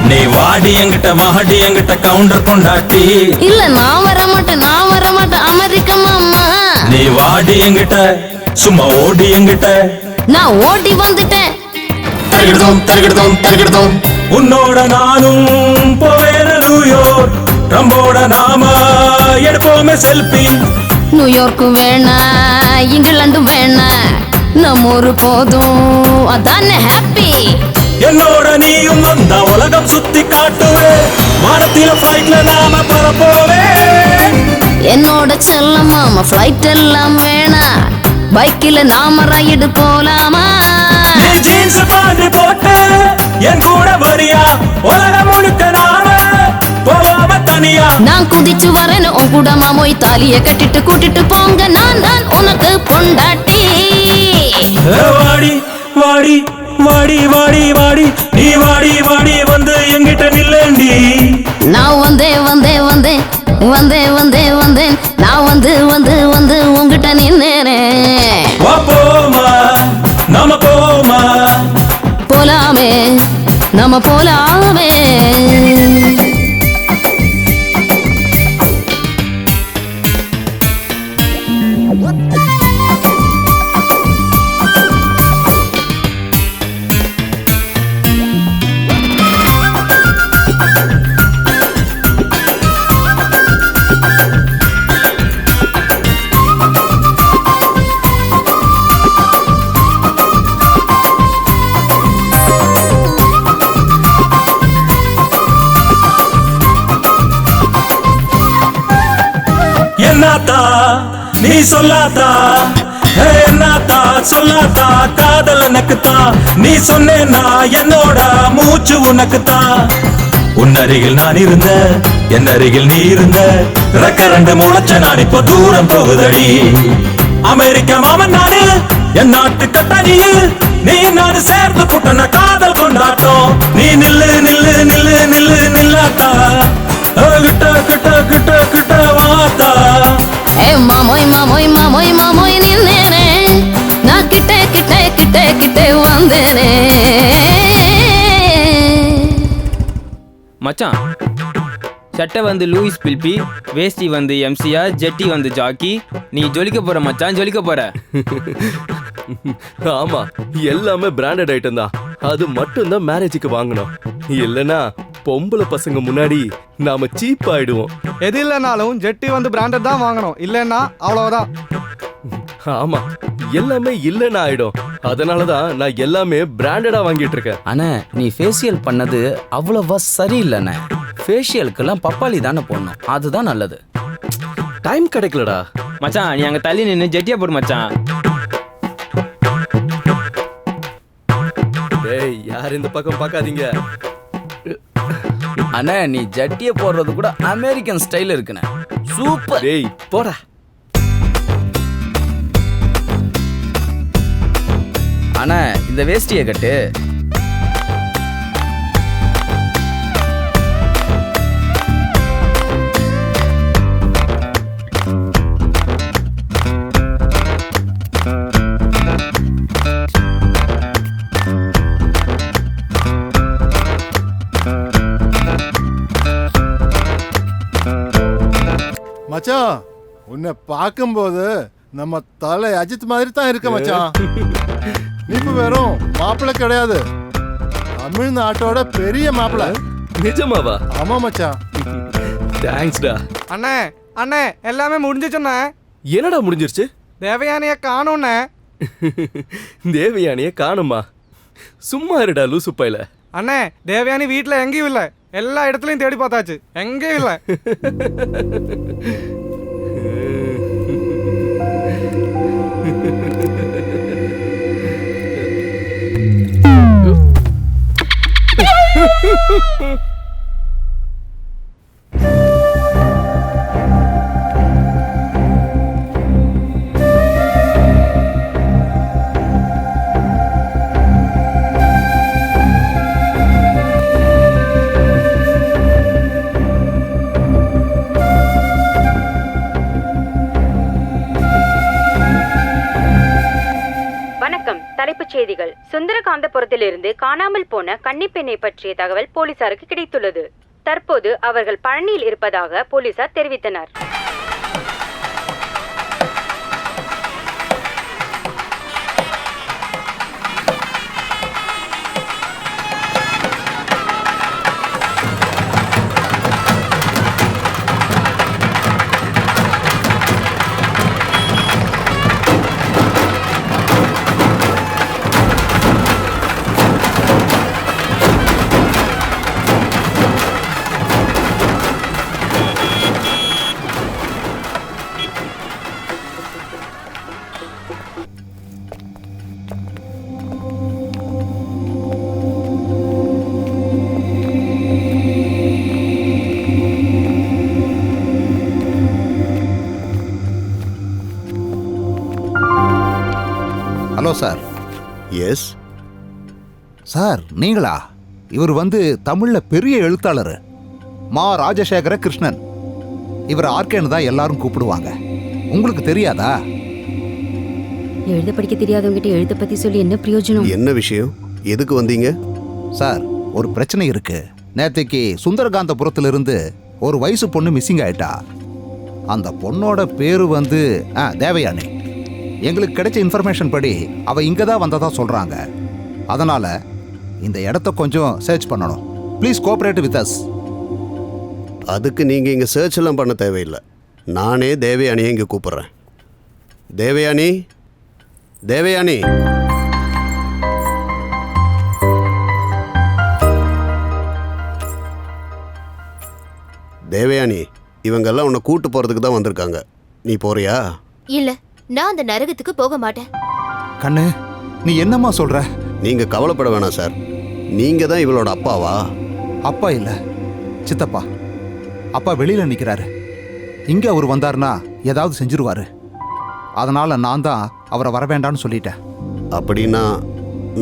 நீ வாடி என்கிட்ட வாடி என்கிட்ட கவுண்டர் கொண்டாட்டி. இல்ல நான் வர மாட்டேன் அமெரிக்க மாமா. நீ வாடி என்கிட்ட சும்மா ஓடி என்கிட்ட. நான் ஓடி வந்துட்டேன். தருகிடுதோம் தருகிடுதோம் தருகிடுதோம். உன்னோட நானும் போவேன நியூயார்க், ட்ரம்போட நாம எடுப்போமே செல்ஃபி. நியூயார்க்கு வேணா இங்கிலாந்து வேணா, நம்ம ஊரு போதும் அதானே ஹாப்பி. என்னோட நீயும் வந்தா உலகம் சுத்தி காட்டுவே, வானத்தில ஃபிளைட்ல நாம பறப்போவே. என்னோட செல்ல மாமா ஃபிளைட் எல்லாம் வேணா, பைக்கில நாம ரைடு போலாமா? நீ ஜீன்ஸ் பாண்டி போட்டு என் கூட வரியா? உலகம் முழுக்க நாம போவாம தனியா? நான் குதிச்சு வரேன்னு உன் கூட மாமோய், தாலிய கட்டிட்டு கூட்டிட்டு போங்க, நான் தான் உனக்கு பொண்டாட்டி. வாடி வாடி வாடி வாடி வாடி நீ வாடி வாடி வந்து எங்கிட்ட நில்லேண்டி. நான் வந்தேன் வந்தேன் வந்தேன் வந்தேன் வந்தேன் வந்தேன் நான் வந்து வந்து வந்து உங்ககிட்ட நின்னேனே. வா போமா நாம போமா போலாமே நம்ம போலாமே. என்னத்தா நீ சொல்லாதா என்னத்தா சொல்லாதா காதல் எனக்குத்தான். நீ சொன்னேன்னா என்னோட மூச்சு உனக்குத்தான். உன் அருகில் நான் இருந்த என் அருகில் நீ இருந்த ரெக்க ரெண்டு முளைச்ச நான் இப்போ தூரம் போகுதடி. அமெரிக்க மாமன் நானு என் நாட்டு கட்டணியு நீ நான் சேர்ந்து புட்டன காதல் கொண்டாட்டம். நீ நில்லு நில்லு நில்லு நில்லு நில்லாத்தா கிட்ட கிட்ட கிட்ட கிட்ட வாத்தா. மாமோய் மாமோய் மாமோய் மாமோய் நின்னேனே நான் கிட்டே கிட்டே கிட்டே கிட்டே வந்தேனே. மச்சான் சட்டை வந்து லூயிஸ் பில்பி, வேஷ்டி வந்து எம்சிஆர், ஜெட்டி வந்து ஜாக்கி. நீ ஜொலிக்க போற மச்சான், ஜொலிக்க போற. ஆமா, எல்லாமே பிராண்டட் ஐட்டம் தான். அது மட்டும் தான் மேரேஜுக்கு வாங்கணும். இல்லனா பொம்பளை பசங்க முன்னாடி நாம சீப் ஆயிடுவோம். எது இல்லைனாலும் ஜெட்டி வந்து பிராண்டட் தான் வாங்கணும், இல்லைன்னா அவ்வளவுதான். ஆமா, எல்லாமே இல்லைன்னு ஆயிடும். அதனாலதான் நான் எல்லாமே பிராண்டடா வாங்கிட்டு இருக்கேன். அண்ணா நீ ஃபேஷியல் பண்ணது அவ்வளவா சரியில்லைண்ணே. ஃபேஷியலுக்கெல்லாம் பப்பாளி தானே போடணும், அதுதான் நல்லது. டைம் கிடைக்கலடா மச்சான். நீ அங்க தள்ளி நின்று ஜெட்டியா போடு மச்சான். டேய் யார் இந்த பக்கம் பார்க்காதீங்க. அண்ணா நீ ஜட்டிய போடுறது கூட அமெரிக்கன் ஸ்டைல் இருக்குண்ணே, சூப்பர். டேய் போடா. அண்ணா இந்த வேஷ்டியை கட்டு. மச்சான் உன்னை பார்க்கும்போது நம்ம தலை அஜித் மாதிரி தான் இருக்க மச்சான். நீ இப்ப வெறும் மாப்பிள்ளை கிடையாது, தமிழ்நாட்டோட பெரிய மாப்பிள்ளை. நிஜமாவா? ஆமா மச்சான். தேங்க்ஸ்டா. அண்ணே அண்ணே எல்லாமே முடிஞ்சிச்சுண்ணே. என்னடா முடிஞ்சிருச்சு? தேவயானிய காணும்ண்ணே. தேவயானிய காணுமா? சும்மா இருடா லூசு பையல. அண்ணே தேவயானி வீட்டுல எங்கேயும் இல்ல, எல்லா இடத்துலயும் தேடி பார்த்தாச்சு, எங்கேயும் இல்ல. தலைப்புச் செய்திகள். சுந்தரகாந்தபுரத்திலிருந்து காணாமல் போன கன்னிப்பெண்ணை பற்றிய தகவல் போலீசாருக்கு கிடைத்துள்ளது. தற்போது அவர்கள் பழனியில் இருப்பதாக போலீசார் தெரிவித்தனர். ஹலோ சார், எஸ் சார் நீங்களா? இவர் வந்து தமிழ்ல பெரிய எழுத்தாளர் மா ராஜசேகர கிருஷ்ணன். இவர் ஆர்கேன்னு தான் எல்லாரும் கூப்பிடுவாங்க. உங்களுக்கு தெரியாதா? எழுத படிக்க தெரியாதவங்கிட்ட எழுத பத்தி சொல்லி என்ன பிரயோஜனம்? என்ன விஷயம்? எதுக்கு வந்தீங்க? சார் ஒரு பிரச்சனை இருக்கு. நேற்றுக்கு சுந்தரகாந்தபுரத்திலிருந்து ஒரு வயசு பொண்ணு மிஸ்ஸிங் ஆயிட்டா. அந்த பொண்ணோட பேரு வந்து தேவயானி. எங்களுக்கு கிடைச்ச இன்ஃபர்மேஷன் படி அவ இங்க தான் வந்ததா சொல்றாங்க. அதனால இந்த இடத்த கொஞ்சம் சர்ச் பண்ணணும். Please cooperate with us. அதுக்கு நீங்க இங்க சர்ச் எல்லாம் பண்ண தேவையில்லை. நானே தேவயானியை இங்க கூப்பிடுறேன். தேவயானி, தேவயானி. தேவயானி, இவங்கெல்லாம் உன்னை கூட்டு போறதுக்கு தான் வந்திருக்காங்க. நீ போறியா? இல்ல, நான் அந்த நரகத்துக்கு போக மாட்டேன். கண்ணு, நீ என்னம்மா சொல்ற? நீங்க கவலைப்பட வேணாம் சார். நீங்க தான் இவளோட அப்பாவா? அப்பா இல்ல, சித்தப்பா. அப்பா வெளியில நிக்கிறாரு. இங்க அவர் வந்தாருன்னா ஏதாவது செஞ்சிருவாரு. அதனால நான் தான் அவரை வர வேண்டாம்னு சொல்லிட்டேன். அப்படின்னா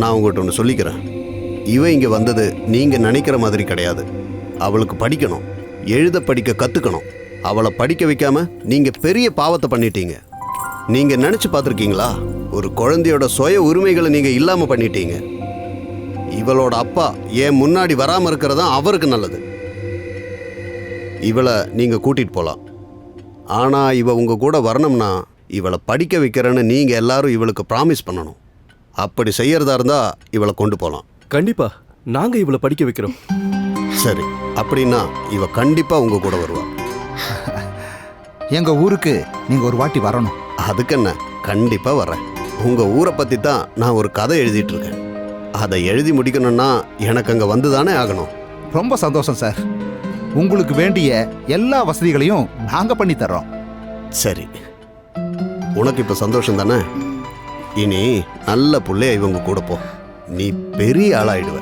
நான் உங்கள்கிட்ட ஒன்று சொல்லிக்கிறேன். இவ இங்க வந்தது நீங்க நினைக்கிற மாதிரி கிடையாது. அவளுக்கு படிக்கணும், எழுத படிக்க கத்துக்கணும். அவளை படிக்க வைக்காம நீங்க பெரிய பாவத்தை பண்ணிட்டீங்க. நீங்க நினைச்சு பார்த்துருக்கீங்களா? ஒரு குழந்தையோட சுய உரிமைகளை நீங்க இல்லாம பண்ணிட்டீங்க. இவளோட அப்பா ஏன் முன்னாடி வராம இருக்கிறதா அவருக்கு நல்லது. இவளை நீங்க கூட்டிட்டு போலாம். ஆனா இவ உங்க கூட வரணும்னா இவளை படிக்க வைக்கிறேன்னு நீங்க எல்லாரும் இவளுக்கு ப்ராமிஸ் பண்ணணும். அப்படி செய்யறதா இருந்தா இவளை கொண்டு போகலாம். கண்டிப்பா நாங்க இவளை படிக்க வைக்கிறோம். சரி, அப்படின்னா இவ கண்டிப்பா உங்க கூட வருவா. எங்க ஊருக்கு நீங்க ஒரு வாட்டி வரணும். அதுக்கு என்ன, கண்டிப்பா வரேன். உங்க ஊரை பத்தி தான் நான் ஒரு கதை எழுதிட்டு இருக்கேன். அதை எழுதி முடிக்கணும்னா எனக்கு அங்க வந்துதானே ஆகணும். ரொம்ப சந்தோஷம் சார். உங்களுக்கு வேண்டிய எல்லா வசதிகளையும் நாங்க பண்ணி தர்றோம். சரி, உனக்கு இப்ப சந்தோஷம் தானே? இனி நல்ல புள்ளைய இவங்க கூட போ. நீ பெரிய ஆளாயிடுவ.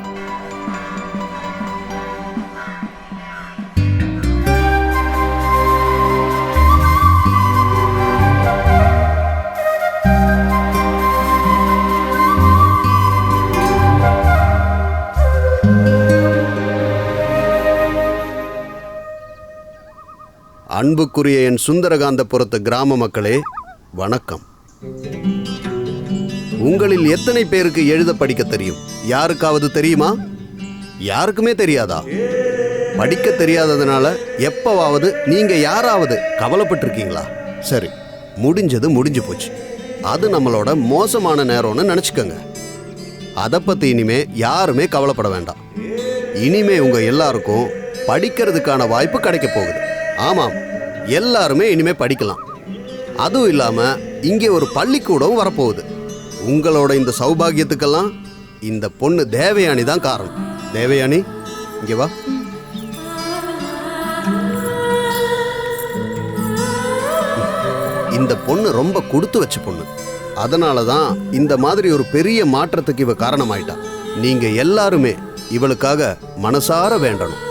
அன்புக்குரிய என் சுந்தரகாந்தபுரத்து கிராம மக்களே, வணக்கம். உங்களில் எத்தனை பேருக்கு எழுத படிக்க தெரியும்? யாருக்காவது தெரியுமா? யாருக்குமே தெரியாதா? படிக்க தெரியாததுனால எப்பவாவது நீங்க யாராவது கவலைப்பட்டிருக்கீங்களா? சரி, முடிஞ்சது முடிஞ்சு போச்சு. அது நம்மளோட மோசமான நேரம்னு நினைச்சுக்கோங்க. அதை பத்தி இனிமே யாருமே கவலைப்பட வேண்டாம். இனிமே உங்க எல்லாருக்கும் படிக்கிறதுக்கான வாய்ப்பு கிடைக்க போகுது. ஆமாம், எல்லாருமே இனிமே படிக்கலாம். அதுவும் இல்லாம இங்கே ஒரு பள்ளிக்கூடம் வரப்போகுது. உங்களோட இந்த சௌபாகியத்துக்கெல்லாம் இந்த பொண்ணு தேவயானி தான் காரணம். தேவயானி, இங்கே வா. இந்த பொண்ணு ரொம்ப கொடுத்து வச்ச பொண்ணு. அதனால தான் இந்த மாதிரி ஒரு பெரிய மாற்றத்துக்கு இவ காரணமாயிட்டா. நீங்க எல்லாருமே இவளுக்காக மனசார வேண்டணும்.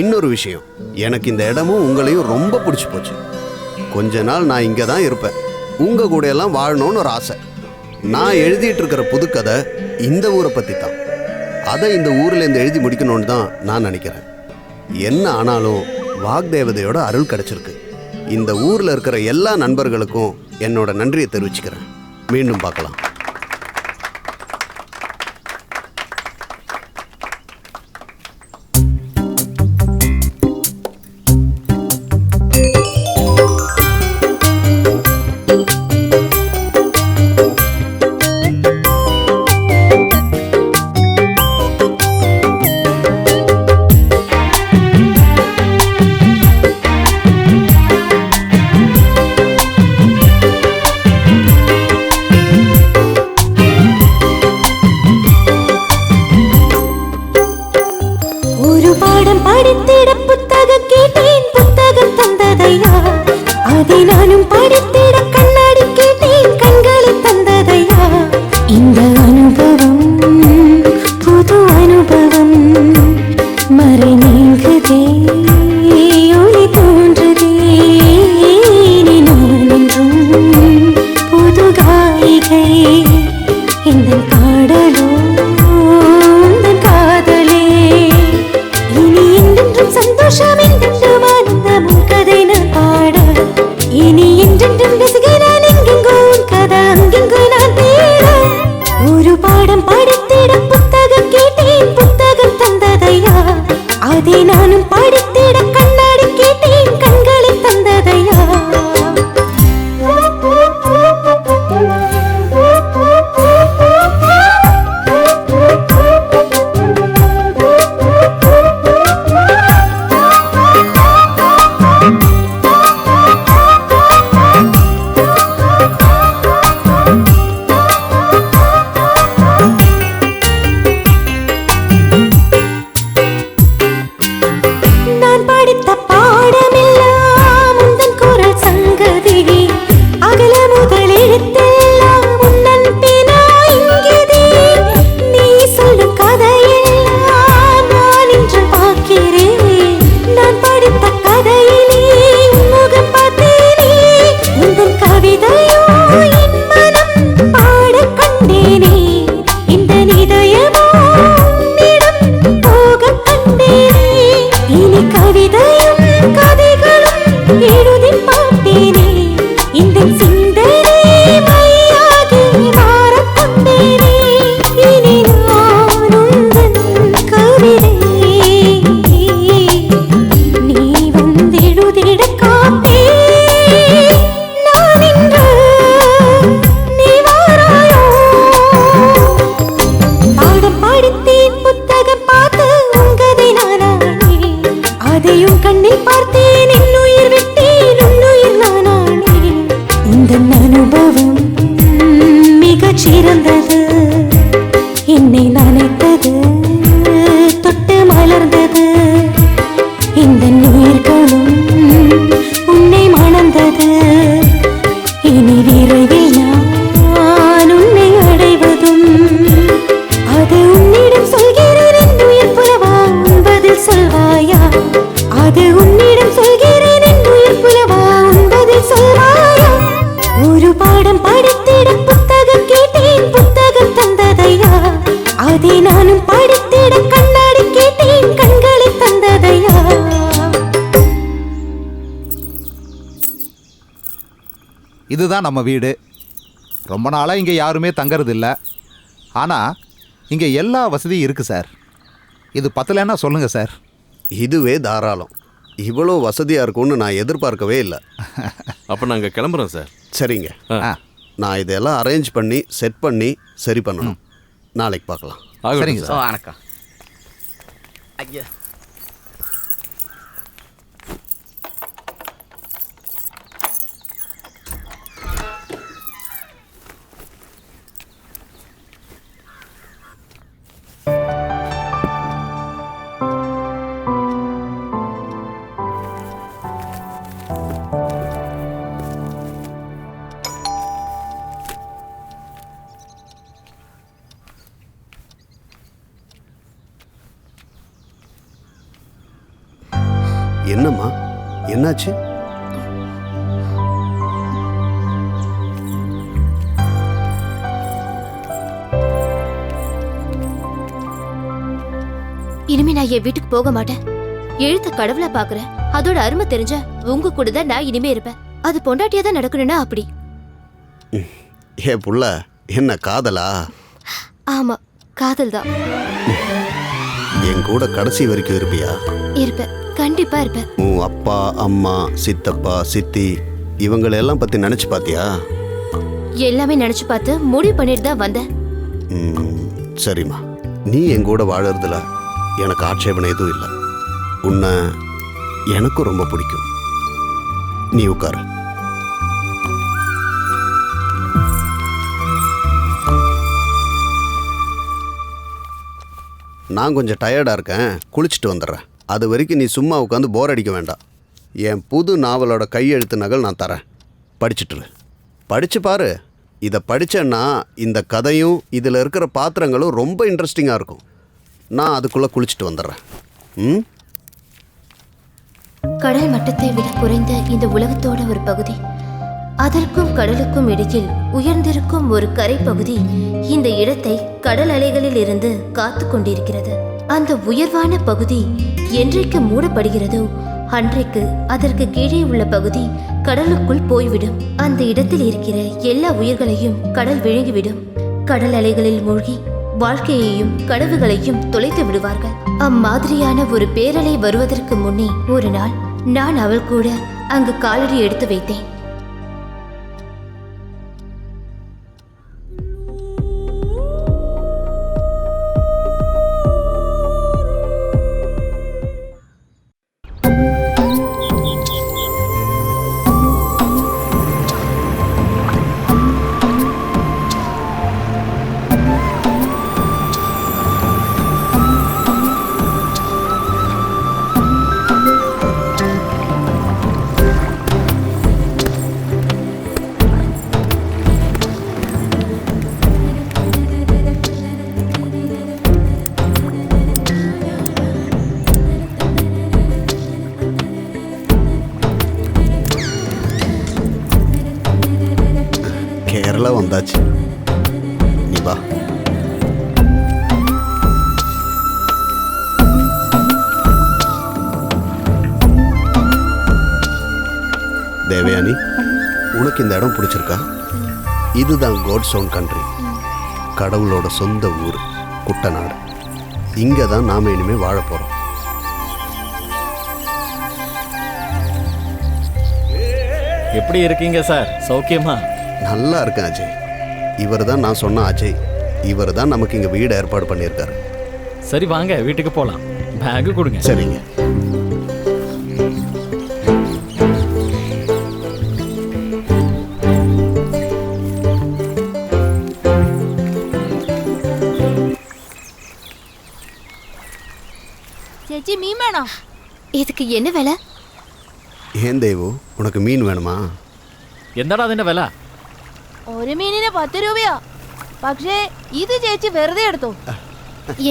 இன்னொரு விஷயம், எனக்கு இந்த இடமும் உங்களையும் ரொம்ப பிடிச்சி போச்சு. கொஞ்ச நாள் நான் இங்கே தான் இருப்பேன். உங்கள் கூட எல்லாம் வாழணும்னு ஒரு ஆசை. நான் எழுதிட்டு இருக்கிற புதுக்கதை இந்த ஊரை பற்றி தான். அதை இந்த ஊர்லேருந்து எழுதி முடிக்கணும்னு தான் நான் நினைக்கிறேன். என்ன ஆனாலும் வாக்தேவதையோட அருள் கிடைச்சிருக்கு. இந்த ஊரில் இருக்கிற எல்லா நண்பர்களுக்கும் என்னோட நன்றியை தெரிவிச்சுக்கிறேன். மீண்டும் பார்க்கலாம். அங்கிங்கு நான் தேட ஒரு பாடம் படித்திட புத்தகம் கேட்டேன், புத்தகம் தந்ததையா. அதை நானும் படித்திட கண்ணாடி கேட்டேன், கண்களை தந்ததையா. நான் படித்த பாடமெல்லாம் உந்தன் குரல் சங்கதி, அகல முதல் எழுத்தெல்லாம் உன்னன் பினா இங்கிதே. நீ சொல்லும் கதையெல்லாம் நான் இன்று பார்க்கிறேன். நான் படித்த கதையிலே உன் முகம் பார்த்தேனே. உந்தன் கவிதையோ என் மனம் பாடக் கண்டேனே. இந்த இதயமோ உன்னிடம் போகக் கண்டேனே. இனி கவிதையும் கதைகளும் எழுதி பார்த்தேனே. இந்த சிந்தனை மையாகி மாறக் கொண்டேனே. இனி நான் உந்தன் கவிதை, நீ வந்தெழுதிட காப்பேன் நான் இன்று, நீ வாராயோ. பாடம் படித்தேன், புத்தகம் பார்த்து உங்கதை நானானே. அதையும் கண்ணில் பார்த்தேன், என் உயிர் விட்டேன், உன்னுயிர் நானானே. இந்த அனுபவம் மிகச் சிறந்தது, என்னை நனைத்தது, தொட்டு மலர்ந்தது. இந்த உயிர்களும் உன்னை மணந்தது. இனி விரைவில் நான் உன்னை அடைவதும், அது உன்னிடம் சொல்கிறேன் என் உயிர் புலவா, உன் பதில் சொல்வாயா. அது உன்னிடம் சொல்கிறேன் என் உயிர் புலவா, உன் பதில் சொல்வாயா. ஒரு பாடம் படித்திட புத்தகம் கேட்டேன், புத்தகம் தந்ததையா. அதை நானும் படித்திட கண்ணாடி கேட்டேன், கண்களை தந்ததையா. இதுதான் நம்ம வீடு. ரொம்ப நாளாக இங்கே யாருமே தங்கறது இல்லை. ஆனால் இங்கே எல்லா வசதியும் இருக்குது சார். இது பத்தலைன்னா சொல்லுங்கள் சார். இதுவே தாராளம். இவ்வளோ வசதியாக இருக்கும்னு நான் எதிர்பார்க்கவே இல்லை. அப்போ நாங்கள் கிளம்புறோம் சார். சரிங்க. நான் இதெல்லாம் அரேஞ்ச் பண்ணி செட் பண்ணி சரி பண்ணணும். நாளைக்கு பார்க்கலாம். சரிங்க சார். வணக்கம். ஐயா என்னம்மா, என்னாச்சு? இனிமே நான் என் வீட்டுக்கு போக மாட்டேன். எழுத்த கடவுளா பாக்குறேன். அதோட அருமை தெரிஞ்ச உங்க கூட தான் நான் இனிமே இருப்பேன். அது பொண்டாட்டியா தான் நடக்கணும்னா அப்படி. ஏ புள்ள, என்ன காதலா? ஆமா, காதல் தான். என் கூட கடைசி வரைக்கும் இருப்பியா? இருப்பேன், கண்டிப்பா இருப்பேன். உன் அப்பா அம்மா சித்தப்பா சித்தி இவங்களெல்லாம் பற்றி நினச்சி பார்த்தியா? எல்லாமே நினைச்சு பார்த்து முடிவு பண்ணிட்டு தான் வந்தேன். சரிம்மா, நீ என் கூட வாழறதுல எனக்கு ஆட்சேபனை எதுவும் இல்லை. உன்னை எனக்கும் ரொம்ப பிடிக்கும். நீ உட்காரு. நான் கொஞ்சம் டயர்டாக இருக்கேன், குளிச்சுட்டு வந்துடுறேன். அது வரைக்கும் நீ சும்மா உட்காந்து போர் அடிக்க வேண்டாம். என் புது நாவலோட கையெழுத்து நகல் நான் தரேன், படிச்சுட்டு படித்து பாரு. இதை படித்தேன்னா இந்த கதையும் இதில் இருக்கிற பாத்திரங்களும் ரொம்ப இன்ட்ரெஸ்டிங்காக இருக்கும். நான் அதுக்குள்ளே குளிச்சுட்டு வந்துடுறேன். கடல் மட்டத்தை விட குறைந்த இந்த உலகத்தோட ஒரு பகுதி, அதற்கும் கடலுக்கும் இடையில் உயர்ந்திருக்கும் ஒரு கரை பகுதி இந்த இடத்தை கடல் அலைகளில் இருந்து காத்து கொண்டிருக்கிறது. அந்த உயர்வான பகுதி என்றைக்கு மூடப்படுகிறதோ அன்றைக்கு அதற்கு கீழே உள்ள பகுதி கடலுக்குள் போய்விடும். அந்த இடத்தில் இருக்கிற எல்லா உயிர்களையும் கடல் விழுங்கிவிடும். கடல் அலைகளில் மூழ்கி வாழ்க்கையையும் கனவுகளையும் தொலைத்து விடுவார்கள். அம்மாதிரியான ஒரு பேரலை வருவதற்கு முன்னே ஒரு நாள் நான் அவள் கூட அங்கு காலடி எடுத்து வைத்தேன். கேரளா வந்தாச்சு, நீ வா. தேவயானி, உனக்கு இந்த இடம் பிடிச்சிருக்கா? இதுதான் காட்ஸ் ஓன் கண்ட்ரி, கடவுளோட சொந்த ஊர், குட்டநாடு. இங்கே தான் நாம இனிமே வாழ போறோம். எப்படி இருக்கீங்க சார்? சௌக்கியமா? நல்லா இருக்கேன் அஜய். இவர் தான் நான் சொன்ன அஜய். இவர் தான் நமக்கு இங்கே வீடு ஏற்பாடு பண்ணியிருக்காரு. சரி வாங்க வீட்டுக்கு போகலாம். பேகு கொடுங்க. சரிங்க. ചേച്ചി മീൻ വേണോ? இதுக்கு என்ன விலை? ஏன் தேவு, உனக்கு மீன் வேணுமா? എന്താടാ അതിന്റെ വില? ഒരു മീനിന് 10 രൂപയാ. പക്ഷേ ഇത് ചേച്ചി വെറുതെ എടുത്തോ.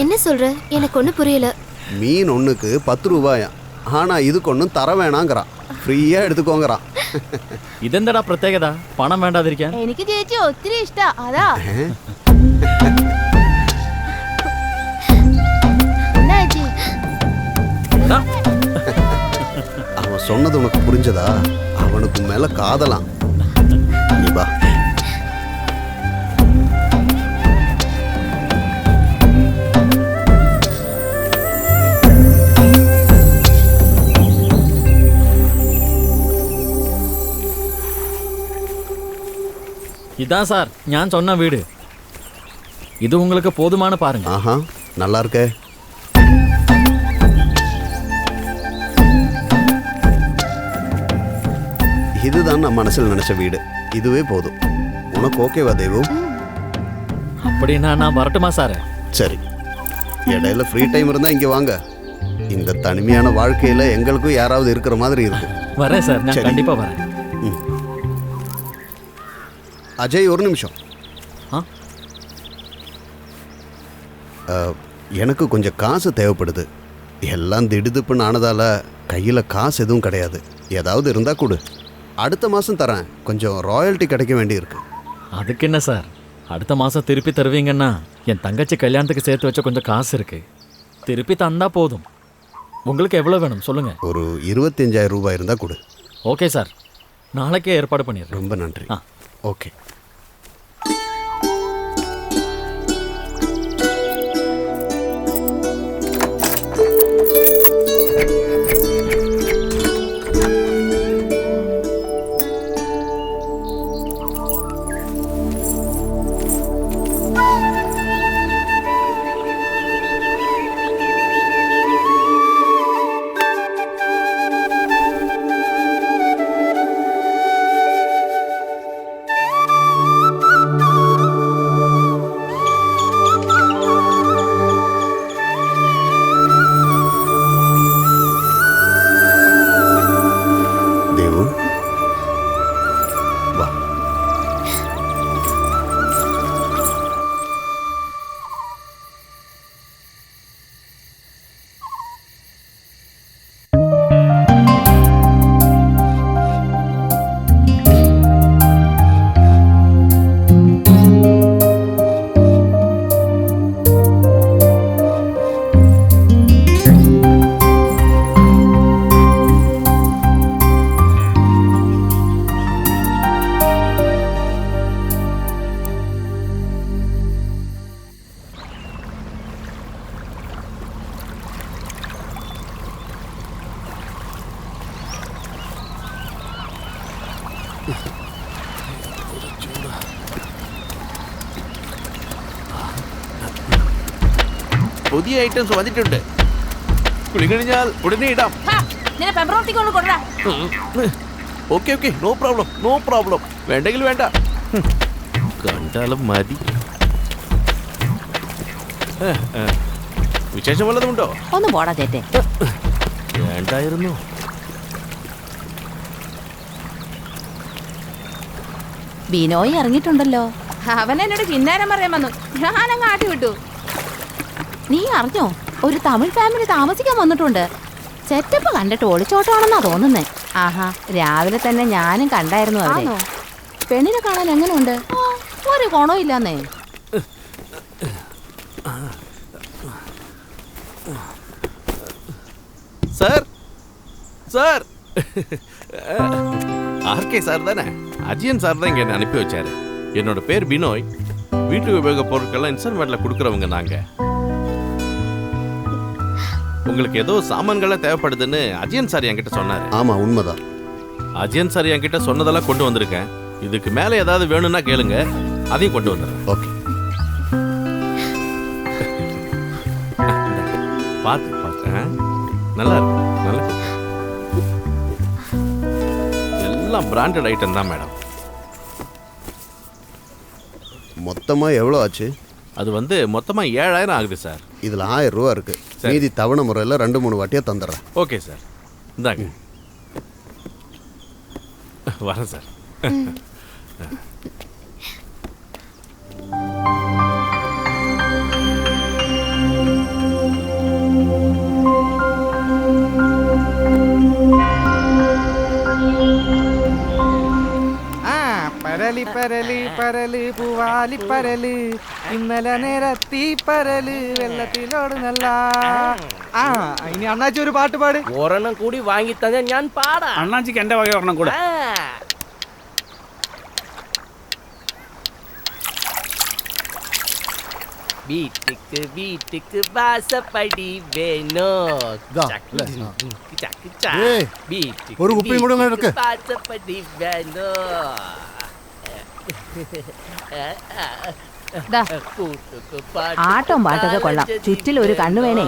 என்ன சொல்ற? எனக்கு ஒண்ணு புரியல. மீன் ஒண்ணுக்கு 10 ரூபாயா? ஆனா இதுக்கு ஒன்றும் தர வேணாங்கிறான், ஃப்ரீயா எடுத்துக்கோங்கிறான். ഇതെന്താടാ പ്രത്യേകത? പണം വേണ്ടാതിരിക്കാൻ? എനിക്ക് ചേച്ചി ഒത്തിരി ഇഷ്ടാ, അതാ. என்ன ചേച്ചി? அவன் சொன்னது உனக்கு புரிஞ்சதா? அவனுக்கு மேல காதலாம். நீ வா. இதான் சார் நான் சொன்ன வீடு. இது உங்களுக்கு போதுமான பாருங்க. ஆஹா, நல்லா இருக்கே. இதுதான் நான் மனசில் நினைச்ச வீடு. இதுவே போதும். உனக்கு ஓகேவா தேவு? அப்படின்னா நான் வரட்டுமா சார்? சரி, இடையில ஃப்ரீ டைம் இருந்தா இங்க வாங்க. இந்த தனிமையான வாழ்க்கையில எங்களுக்கும் யாராவது இருக்கிற மாதிரி இருக்கும். வரேன் சார், நான் கண்டிப்பா வரேன். அஜய், ஒரு நிமிஷம். எனக்கு கொஞ்சம் காசு தேவைப்படுது. எல்லாம் திடுதுப்புன்னு ஆனதால கையில் காசு எதுவும் கிடையாது. ஏதாவது இருந்தால் கொடு, அடுத்த மாதம் தரேன். கொஞ்சம் ராயல்ட்டி கிடைக்க வேண்டியிருக்கு. அதுக்கு என்ன சார், அடுத்த மாதம் திருப்பி தருவீங்கன்னா என் தங்கச்சி கல்யாணத்துக்கு சேர்த்து வச்ச கொஞ்சம் காசு இருக்கு, திருப்பி தந்தா போதும். உங்களுக்கு எவ்வளோ வேணும் சொல்லுங்கள். ஒரு 25,000 ரூபாய் இருந்தால் கொடு. ஓகே சார், நாளைக்கே ஏற்பாடு பண்ணிடுறேன். ரொம்ப நன்றி. ஓகே. പുതിയ ഐറ്റംസ് വന്നിട്ടുണ്ട് കുളി കഴിഞ്ഞാൽ ഉടനെ ഇടാം. നിന്നെ പെമ്പറോട്ടിക്ക് കൊണ്ട് കൊടുടാ. Okay okay, no problem no problem. വേണ്ടെങ്കിൽ വേണ്ട, കണ്ടാലും മതി. വിശേഷം വല്ലതുമുണ്ടോ? ഒന്ന് പോടാ ചേട്ടേ. വേണ്ടായിരുന്നു. ബിനോയ് ഇറങ്ങിയിട്ടുണ്ടല്ലോ. അവൻ എന്നോട് കിന്നാരം പറയാൻ വന്നു. ഞാനങ്ങ് ആട്ടി വിട്ടു. നീ അറിഞ്ഞോ, ഒരു തമിഴ് ഫാമിലി താമസിക്കാൻ വന്നിട്ടുണ്ട്. സെറ്റപ്പ് കണ്ടിട്ട് ഒളിച്ചോട്ടമാണെന്നാ തോന്നുന്നേ. ആഹാ, രാവിലെ തന്നെ ഞാനും കണ്ടായിരുന്നു അവരെ. പെണ്ണിനെ കാണാൻ എങ്ങനെയുണ്ട്? ഒരു ഗുണവും ഇല്ലാന്നേ. சார் சார் ஆர்கே சார் தானே? அஜயன் சார் தான் இங்கே என்னை அனுப்பி வச்சாரு. என்னோட பேர் பினோய். வீட்டு உபயோக பொருட்கள்லாம் இன்ஸ்டால்மெண்ட்டில் கொடுக்குறவங்க நாங்கள். உங்களுக்கு ஏதோ சாமான்கள்லாம் தேவைப்படுதுன்னு அஜயன் சார் என்கிட்ட சொன்னார். ஆமாம், உண்மைதான். அஜயன் சார் என்கிட்ட சொன்னதெல்லாம் கொண்டு வந்திருக்கேன். இதுக்கு மேலே ஏதாவது வேணும்னா கேளுங்க, அதையும் கொண்டு வந்துடுறேன். ஓகே. பார்த்து பார்த்து நல்லா இருக்கு, நல்லா இருக்கு. எல்லாம் பிராண்டட் ஐட்டம் தான் மேடம். மொத்தமாக எவ்வளோ ஆச்சு? அது வந்து மொத்தமாக 7000 ஆகுது சார். இதில் 1000 ரூபா இருக்கு. மீதி தவணை முறையில் 2-3 வாட்டியாக தந்துடுறேன். ஓகே சார், இந்தாங்க. வரேன் சார். പരലി പരലി പരല് പൂവാലി പരല് ഇന്നലെ നേരത്തി പരല് വെള്ളത്തിലോട് നല്ല. ഇനി അണ്ണാച്ചി ഒരു പാട്ട് പാട്. ഒരെണ്ണം കൂടി വാങ്ങി തന്നെ ഞാൻ പാടാം. അണ്ണാച്ചിക്ക് എന്റെ വക ഒരെണ്ണം കൂടെ. வீட்டுக்கு வீட்டுக்கு வாசப்படி வேணும். ஒரு குப்பையும் கூட இருக்கு. வாசப்படி வேணும். ആട്ടം പാട്ടൊക്കെ കൊള്ളാം. ചുറ്റിൽ ഒരു കണ്ണു വേണേ.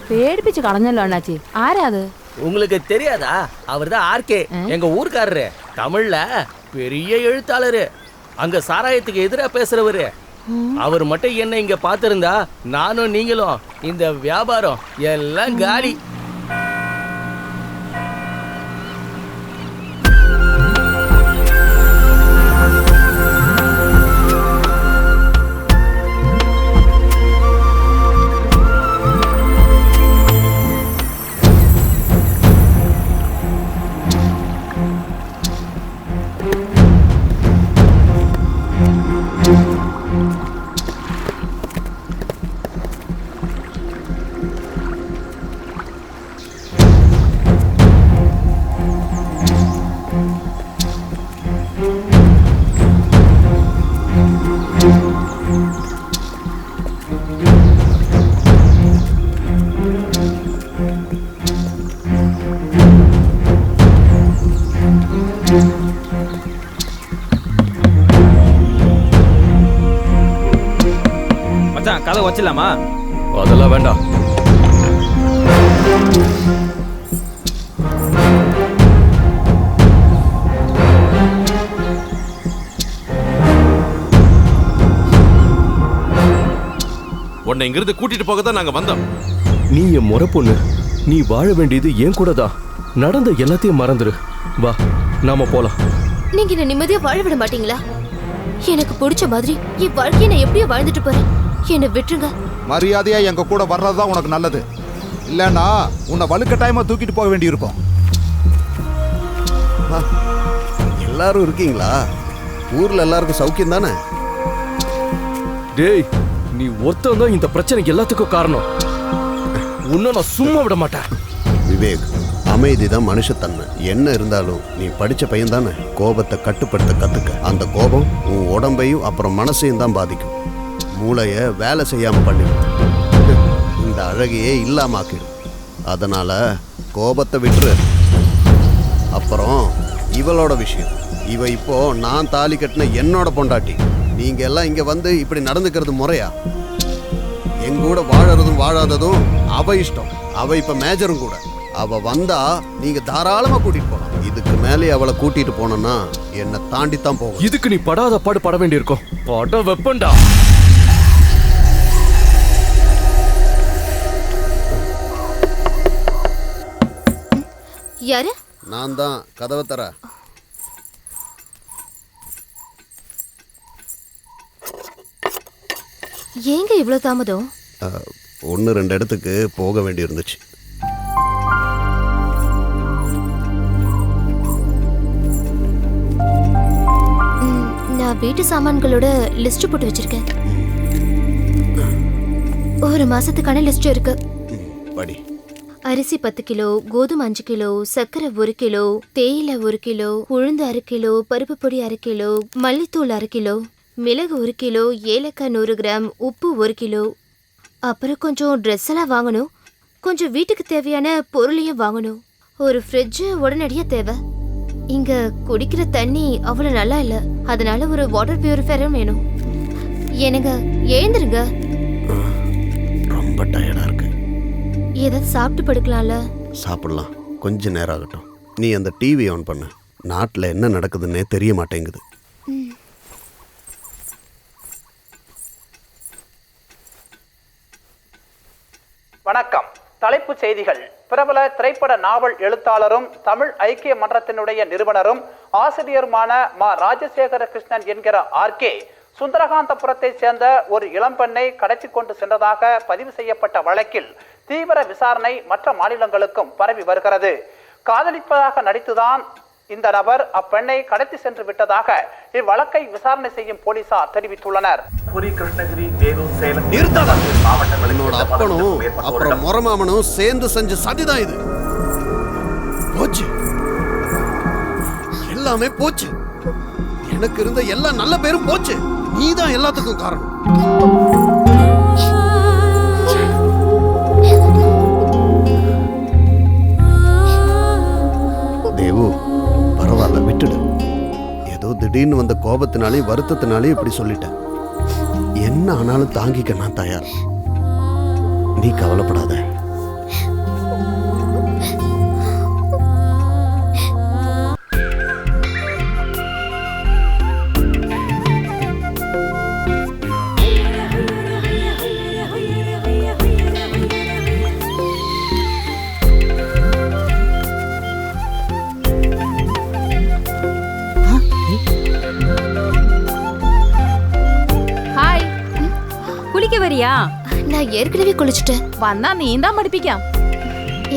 பேடிப்பிச்சு களஞ்சല്ലോ அண்ணாச்சி. ஆரா அது? உங்களுக்கு தெரியாதா? அவர் தான் ஆர்கே, எங்க ஊர்க்காரரு. தமிழ்ல பெரிய எழுத்தாளரு. அங்க சாராயத்துக்கு எதிராக பேசுறவரு. அவர் மட்டும் என்ன இங்க பார்த்திருந்தா நானும் நீங்களும் இந்த வியாபாரம் எல்லாம் காலி. மச்சான், கதை வச்சிடலாமா? அதெல்லாம் வேண்டாம். உன்னை இங்கிருந்து கூட்டிட்டு போக தான் நாங்க வந்தோம். நீ என் முறை பொண்ணு. நீ வாழ வேண்டியது என் கூட தான். நடந்த எல்லாத்தையும் மறந்துரு. வா, நாம போலாம். நீங்க என்ன நிம்மதியா வாழ விட மாட்டீங்களா? எனக்கு பிடிச்ச மாதிரி என் வாழ்க்கையை நான் எப்படியோ வாழ்ந்துட்டு போறேன். என்னை விட்டுருங்க. மரியாதையா எங்க கூட வர்றதுதான் உனக்கு நல்லது. இல்லைன்னா உன்னை வலுக்கட்டாயமா தூக்கிட்டு போக வேண்டியிருக்கும். எல்லாரும் இருக்கீங்களா? ஊர்ல எல்லாருக்கும் சௌக்கியம் தானே? டேய், நீ ஒருத்தன் தான் இந்த பிரச்சனைக்கு எல்லாத்துக்கும் காரணம். உன்னை நான் சும்மா விட மாட்டேன். விவேக், அமைதி தான் மனுஷத்தன்மை. என்ன இருந்தாலும் நீ படிச்ச பையன் தானே. கோபத்தை கட்டுப்படுத்த கத்துக்க. அந்த கோபம் உன் உடம்பையும் அப்புறம் மனசையும் தான் பாதிக்கும். மூளைய வேலை செய்யாம பண்ணிடும். இந்த அழகையே இல்லாம ஆக்கிடும். அதனால கோபத்தை விட்டுரு. அப்புறம் இவளோட விஷயம். இவ இப்போ நான் தாலி கட்டின என்னோட பொண்டாட்டி. நீங்க எல்லாம் இங்க வந்து இப்படி நடந்துக்கிறது முறையா? எங்கூட வாழறதும் வாழாததும் அவ இஷ்டம். அவ இப்ப மேஜரும் கூட. அவ வந்தா நீங்க தாராளமா கூட்டிட்டு போலாம். இதுக்கு மேலே அவளை கூட்டிட்டு போனோம்னா என்னை தாண்டித்தான் போகும். இதுக்கு நீ படாத பாடு பட வேண்டியிருக்கும். பட வெப்பண்டா. யாரு? நான் தான். கதவை தர. ஏங்க இவ்வளவு தாமதம்? 1-2 இடத்துக்கு போக வேண்டி இருந்துச்சு. நான் வீட்டு சாமான்களோட லிஸ்ட் போட்டு வச்சிருக்கேன். ஒரு மாசத்துக்கான லிஸ்ட் இருக்கு. படி. அரிசி 10 கிலோ, கோதுமை 5 கிலோ, சர்க்கரை 1 கிலோ, தேயிலை 1 கிலோ, உளுந்து 1/2 கிலோ, பருப்பு பொடி 1/2 கிலோ, மல்லித்தூள் 1/2 கிலோ, மிளகு 1 கிலோ, ஏலக்காய் 100 கிராம், உப்பு 1 கிலோ. அப்புறம் கொஞ்சம் ட்ரெஸ் எல்லாம் வாங்கணும். கொஞ்சம் வீட்டுக்கு தேவையான பொருளையும் வாங்கணும். ஒரு ஃப்ரிட்ஜ் உடனடியா தேவை. இங்க குடிக்கிற தண்ணி அவ்வளவு நல்லா இல்ல. அதனால ஒரு வாட்டர் பியூரிஃபையரும் வேணும். எனக்கு எழுந்துருங்க. ரொம்ப டயர்டா இருக்கு. ஏதாவது சாப்பிட்டு படுக்கலாம்ல? சாப்பிடலாம். கொஞ்ச நேரம் ஆகட்டும். நீ அந்த டிவி ஆன் பண்ணு. நாட்டில் என்ன நடக்குதுன்னே தெரிய மாட்டேங்குது. வணக்கம். தலைப்புச் செய்திகள். பிரபல திரைப்பட நாவல் எழுத்தாளரும் தமிழ் ஐக்கிய மன்றத்தினுடைய நிறுவனரும் ஆசிரியருமான மா ராஜசேகர கிருஷ்ணன் என்கிற ஆர்கே சுந்தரகாந்தபுரத்தை சேர்ந்த ஒரு இளம்பெண்ணை கடத்தி கொண்டு சென்றதாக பதிவு செய்யப்பட்ட வழக்கில் தீவிர விசாரணை மற்ற மாநிலங்களுக்கும் பரவி வருகிறது. காதலிப்பதாக நடித்துதான் இந்த நபர் அப்பெண்ணை கடத்தி சென்று விட்டதாக இவ்வழக்கை விசாரணை செய்யும் போலீசார் தெரிவித்துள்ளனர். என்னோட அப்பனும் அப்புறம் முறமாமனும் சேர்ந்து செஞ்ச சதிதான் இது. போச்சு, எல்லாமே போச்சு. எனக்கு இருந்த எல்லா நல்ல பேரும் போச்சு. நீதான் எல்லாத்துக்கும் காரணம். தேவு, பரவாயில்ல, விட்டுடு. ஏதோ திடீர்னு வந்த கோபத்தினாலையும் வருத்தத்தினாலையும் இப்படி சொல்லிட்டேன். என்ன ஆனாலும் தாங்கிக்க நான் தயார். நீ கவலைப்படாத. வரியா? நான் ஏற்கனவே குளிச்சிட்டேன். வந்தா நீ தான் மடிப்பிக்க.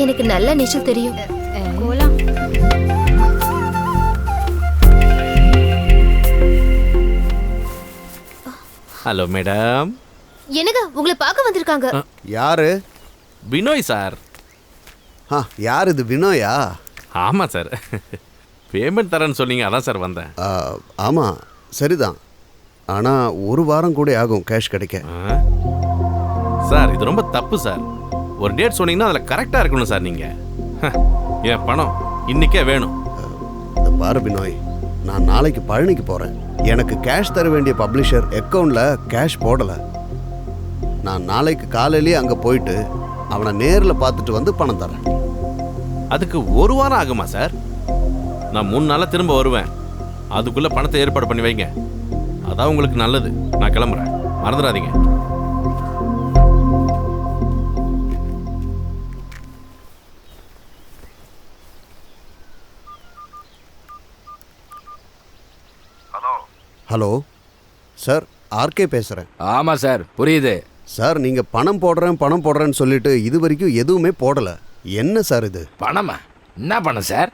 எனக்கு நல்ல நீச்சல் தெரியும். போலாம். Hello madam. என்னங்க உங்களை பார்க்க வந்திருக்காங்க. யாரு? வினோய் சார். யார் இது? வினோயா? ஆமாம் சார். பேமெண்ட் தரேன்னு சொன்னீங்க, அதான் சார் வந்தேன். ஆமாம், சரிதான். ஆனால் 1 வாரம் கூட ஆகும் கேஷ் கிடைக்க. சார் இது ரொம்ப தப்பு சார். ஒரு டேட் சொன்னீங்கன்னா அதில் கரெக்டாக இருக்கணும் சார். நீங்கள் என் பணம் இன்னைக்கே வேணும். இந்த பாரு பினோய், நான் நாளைக்கு பழனிக்கு போகிறேன். எனக்கு கேஷ் தர வேண்டிய பப்ளிஷர் அக்கௌண்ட்டில் கேஷ் போடலை. நான் நாளைக்கு காலையிலேயே அங்கே போயிட்டு அவனை நேரில் பார்த்துட்டு வந்து பணம் தரேன். அதுக்கு 1 வாரம் ஆகுமா சார்? நான் 3 நாளாக திரும்ப வருவேன். அதுக்குள்ளே பணத்தை ஏற்பாடு பண்ணி வைங்க. அதான் உங்களுக்கு நல்லது. நான் கிளம்புறேன், மறந்துடாதீங்க. ஹலோ சார், ஆர்கே பேசுகிறேன். ஆமாம் சார், புரியுது சார். நீங்கள் பணம் போடுறேன்னு சொல்லிட்டு இது வரைக்கும் எதுவுமே போடலை. என்ன சார் இது? பணமா? என்ன பணம் சார்?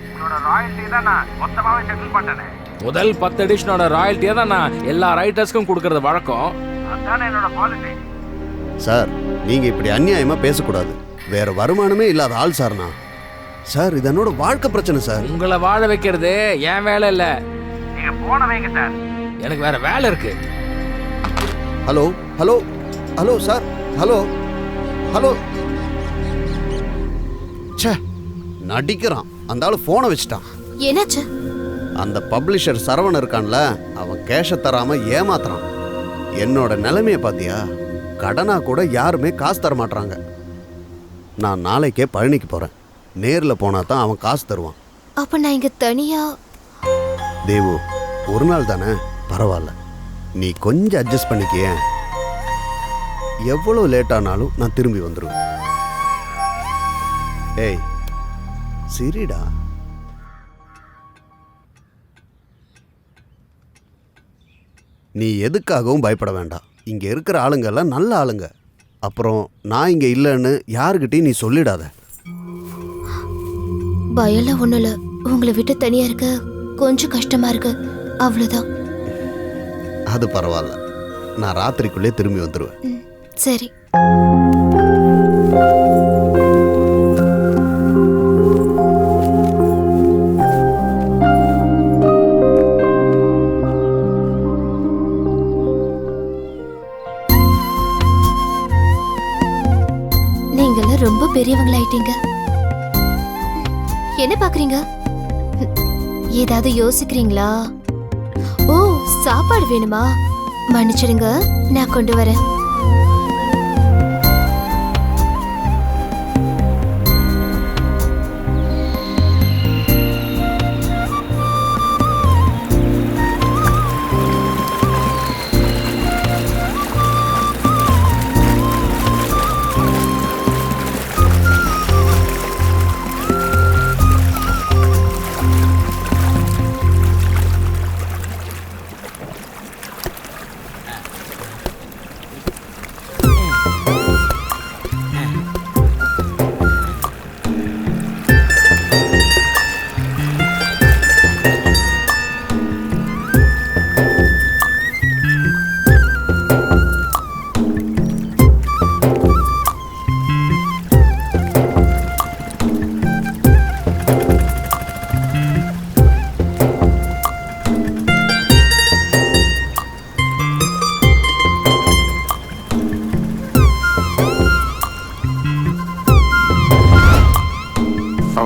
உங்களோட ராயல்டி தான் நான் மொத்தமாகவே செட்டில் பண்ணேன். முதல் 10 எடிஷனோட ராயல்ட்டியை தான் நான் எல்லா ரைட்டர்ஸ்க்கும் கொடுக்கறது வழக்கம். அதானே என்னோட பாலிசி. சார் நீங்க இப்படி அநியாயமா பேசக்கூடாது. வேற வருமானமே இல்லாத ஆள் சார் நான். சார் இது என்னோட வாழ்க்கை பிரச்சனை சார். உங்களை வாழ வைக்கிறது என் வேலை இல்ல. நீங்க போன வைங்க சார். எனக்கு வேற வேலை இருக்கு. Hello hello hello sir. Hello hello. ச்சே, நடிக்கிறான். அந்த ஆளு போனை வச்சுட்டான். என்னாச்சு? அந்த பப்ளிஷர் சரவணன் இருக்கான்ல, அவன் கேஷ தராம ஏமாத்துறான். என்னோட நிலைமைய பாத்தியா? கடனா கூட யாருமே காசு தர மாட்டாங்க. நான் நாளைக்கே பழனிக்கு போறேன். நேர்ல போனா தான் அவன் காசு தருவான். அப்ப நான் இங்க தனியா. தேவு, ஒரு நாள் தானே, பரவாயில்ல. நீ கொஞ்சம் அட்ஜஸ்ட் பண்ணிக்கிய. எவ்வளவு லேட் ஆனாலும் நான் திரும்பி வந்துடுவேன். ஏய் சரிடா. நீ எதுக்காகவும் பயப்பட வேண்டாம். இங்க இருக்கிற ஆளுங்க எல்லாம் நல்ல ஆளுங்க. அப்புறம் நான் இங்க இல்லைன்னு யாருக்கிட்டையும் நீ சொல்லிடாத. பயம்லாம் ஒண்ணும் இல்ல. உங்களை விட்டு தனியா இருக்க கொஞ்சம் கஷ்டமா இருக்கு, அவ்வளவுதான். அது பரவாயில்ல. நான் ராத்திரிக்குள்ளே திரும்பி வந்துடுவேன். சரி. நீங்கெல்லாம் ரொம்ப பெரியவங்களாயிட்டீங்க. என்ன பாக்குறீங்க? ஏதாவது யோசிக்கிறீங்களா? ஓ, சாப்பாடு வேணுமா? மன்னிச்சிடுங்க, நான் கொண்டு வரேன்.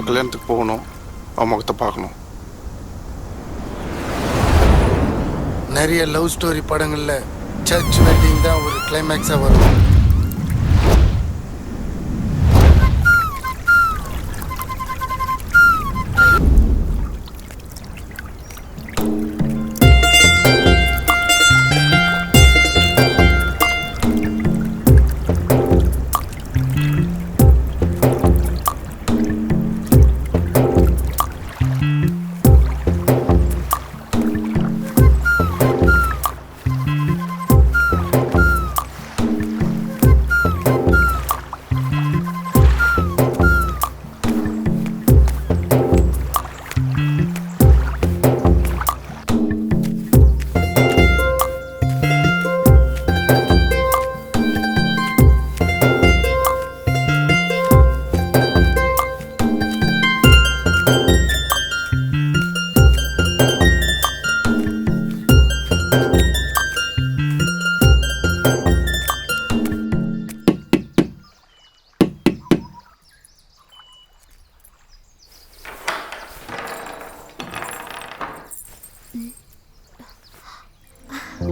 கல்யாணத்துக்கு போகணும், அவன் முகத்தை பார்க்கணும். நிறைய லவ் ஸ்டோரி படங்கள்ல சர்ச் வெட்டிங் தான் ஒரு கிளைமேக்ஸா வரும்.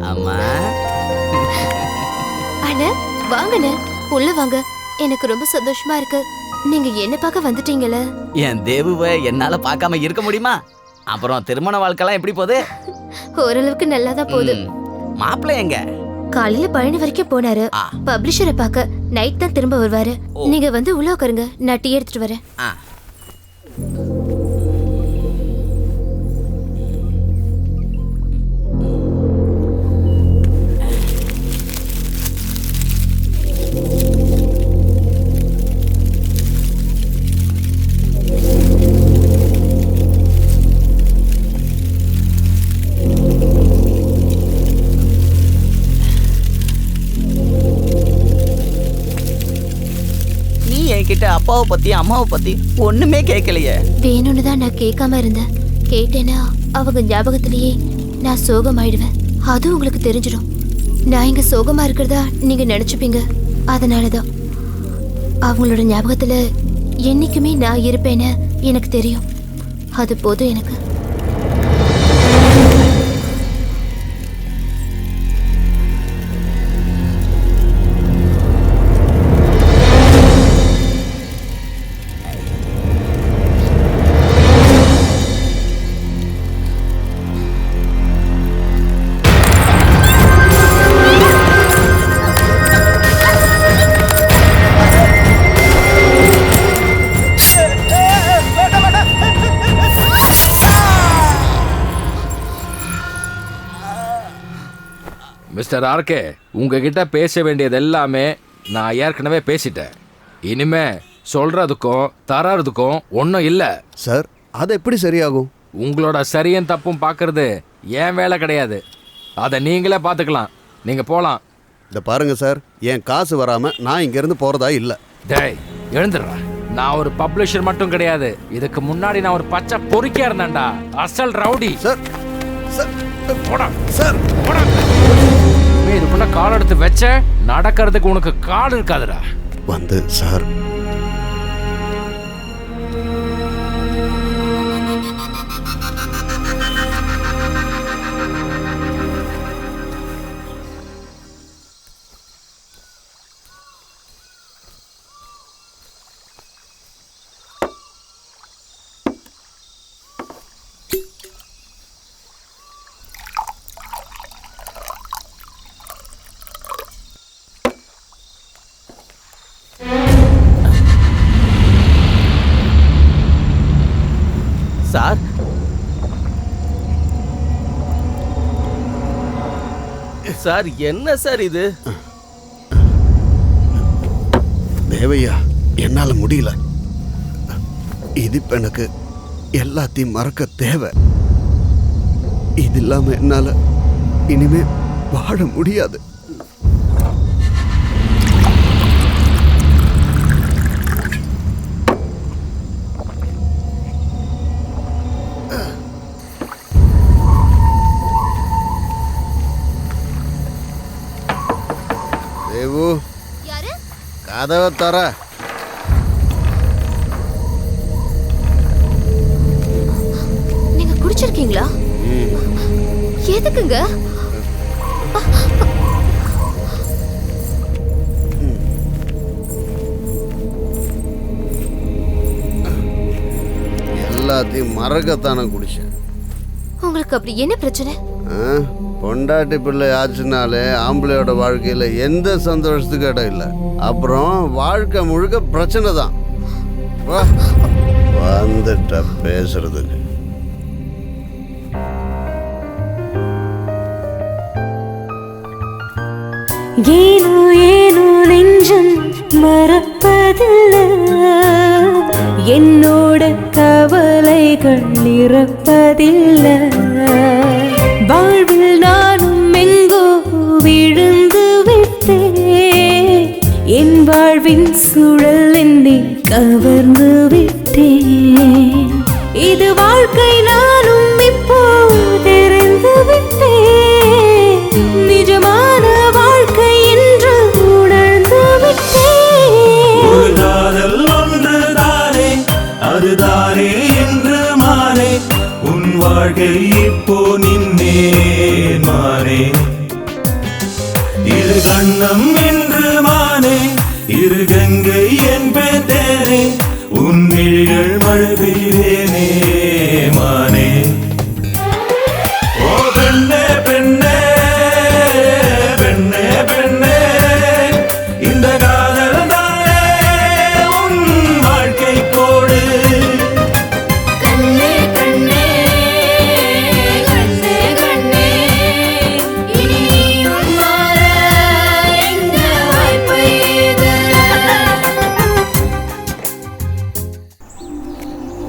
அம்மா, அண்ணா வாங்கண்ணே, உள்ள வாங்க. எனக்கு ரொம்ப சந்தோஷமா இருக்கு. நீங்க என்ன பார்க்க வந்துட்டீங்களே. என் தேவுவை என்னால பார்க்காம இருக்க முடியுமா? அப்புறம் திருமண வாழ்க்கைலாம் எப்படி போகுது? ஓரளவுக்கு நல்லாதான் போகுது. மாப்பிள்ளை எங்க? காலையில பழனி வரைக்கும் போனாரு. பப்ளிஷரை பார்க்க. நைட் தான் திரும்ப வருவாரு. நீங்க வந்து உள்ள உட்காருங்க, நான் டீ எடுத்துட்டு வரேன். அப்பாவை பத்தி அம்மாவை பத்தி ஒண்ணுமே கேட்கலையே. வேணும்னு தான் நான் கேட்காம இருந்தேன். கேட்டேன்னா அவங்க ஞாபகத்திலேயே நான் சோகமாயிடுவேன். அது உங்களுக்கு தெரிஞ்சிடும். நான் இங்க சோகமா இருக்கிறதா நீங்க நினைச்சுப்பீங்க. அதனாலதான் அவங்களோட ஞாபகத்துல என்னைக்குமே நான் இருப்பேன்னு எனக்கு தெரியும். அது போதும் எனக்கு. மிஸ்டர் ஆர்கே, உங்ககிட்ட பேச வேண்டியது எல்லாமே நான் ஏற்கனவே பேசிட்டேன். இனிமே சொல்றதுக்கும் தரதுக்கும் ஒன்றும் இல்லை. சார், அது எப்படி சரியாகும்? உங்களோட சரியும் தப்பும் பார்க்கறது ஏன் வேலை கிடையாது. அதை நீங்களே பார்த்துக்கலாம். நீங்கள் போகலாம். இதை பாருங்க சார், என் காசு வராமல் நான் இங்கேருந்து போகிறதா இல்லை. டேய் எழுந்துடுறா. நான் ஒரு பப்ளிஷர் மட்டும் கிடையாது. இதுக்கு முன்னாடி நான் ஒரு பச்சை பொறுக்கியா இருந்தேன்டா. அசல் ரவுடி. சார் சார் போடா சார் போடா. இதுக்குள்ள கால் எடுத்து வச்ச நடக்கிறதுக்கு உனக்கு கால் இருக்காதுடா. வந்து சார், சார், சார் என்ன சார் இது? தேவையா, என்னால முடியல. இது இப்ப எனக்கு எல்லாத்தையும் மறக்க தேவை. இது இல்லாம என்னால இனிமே வாழ முடியாது. தேவு, கதவை தர. நீங்க குடிச்சிருக்கீங்களா? எதுக்குங்க? எல்லாத்தையும் மறக்கத்தானே குடிச்சேன். உங்களுக்கு அப்படி என்ன பிரச்சனை? பொண்டாட்டி பிள்ளை ஆச்சுனாலே ஆம்பளையோட வாழ்க்கையில் எந்த சந்தோஷத்துக்கு இடம் இல்லை. அப்புறம் வாழ்க்கை முழுக்க பிரச்சனை தான். வந்துட்ட பேசுறதுக்கு. ஏனோ ஏனோ நெஞ்சம் மறப்பதில்லை, என்னோட கவலைகள் இறப்பதில்லை. வாழ்வில் நானும் எங்கோ விழுந்து விட்டேன், என் வாழ்வின் சூழல் என்னை கவர்ந்து விட்டேன். இது வாழ்க்கை நானும் இப்போ தெரிந்து விட்டேன், நிஜமான வாழ்க்கை என்று உணர்ந்து விட்டேன். ஒரு காதல் ஒன்று தானே, அதுதானே என்று மானே, உன் வாழ்க்கை இப்போ நின்னே மானே. இரு கண்ணம் என்று மானே, இரு கங்கை என்பேன் தேனே, உன் விழிகள் மழை பெய்வேனே மானே. ஓ பெண்ணே பெண்ணே பெண்ணே பெண்ணே, இந்த காதல் தானே உன் வாழ்க்கை கோடு. கண்ணே கண்ணே கண்ணே கண்ணே, இனி நீயும் மாற எங்க வாய்ப்பு இது?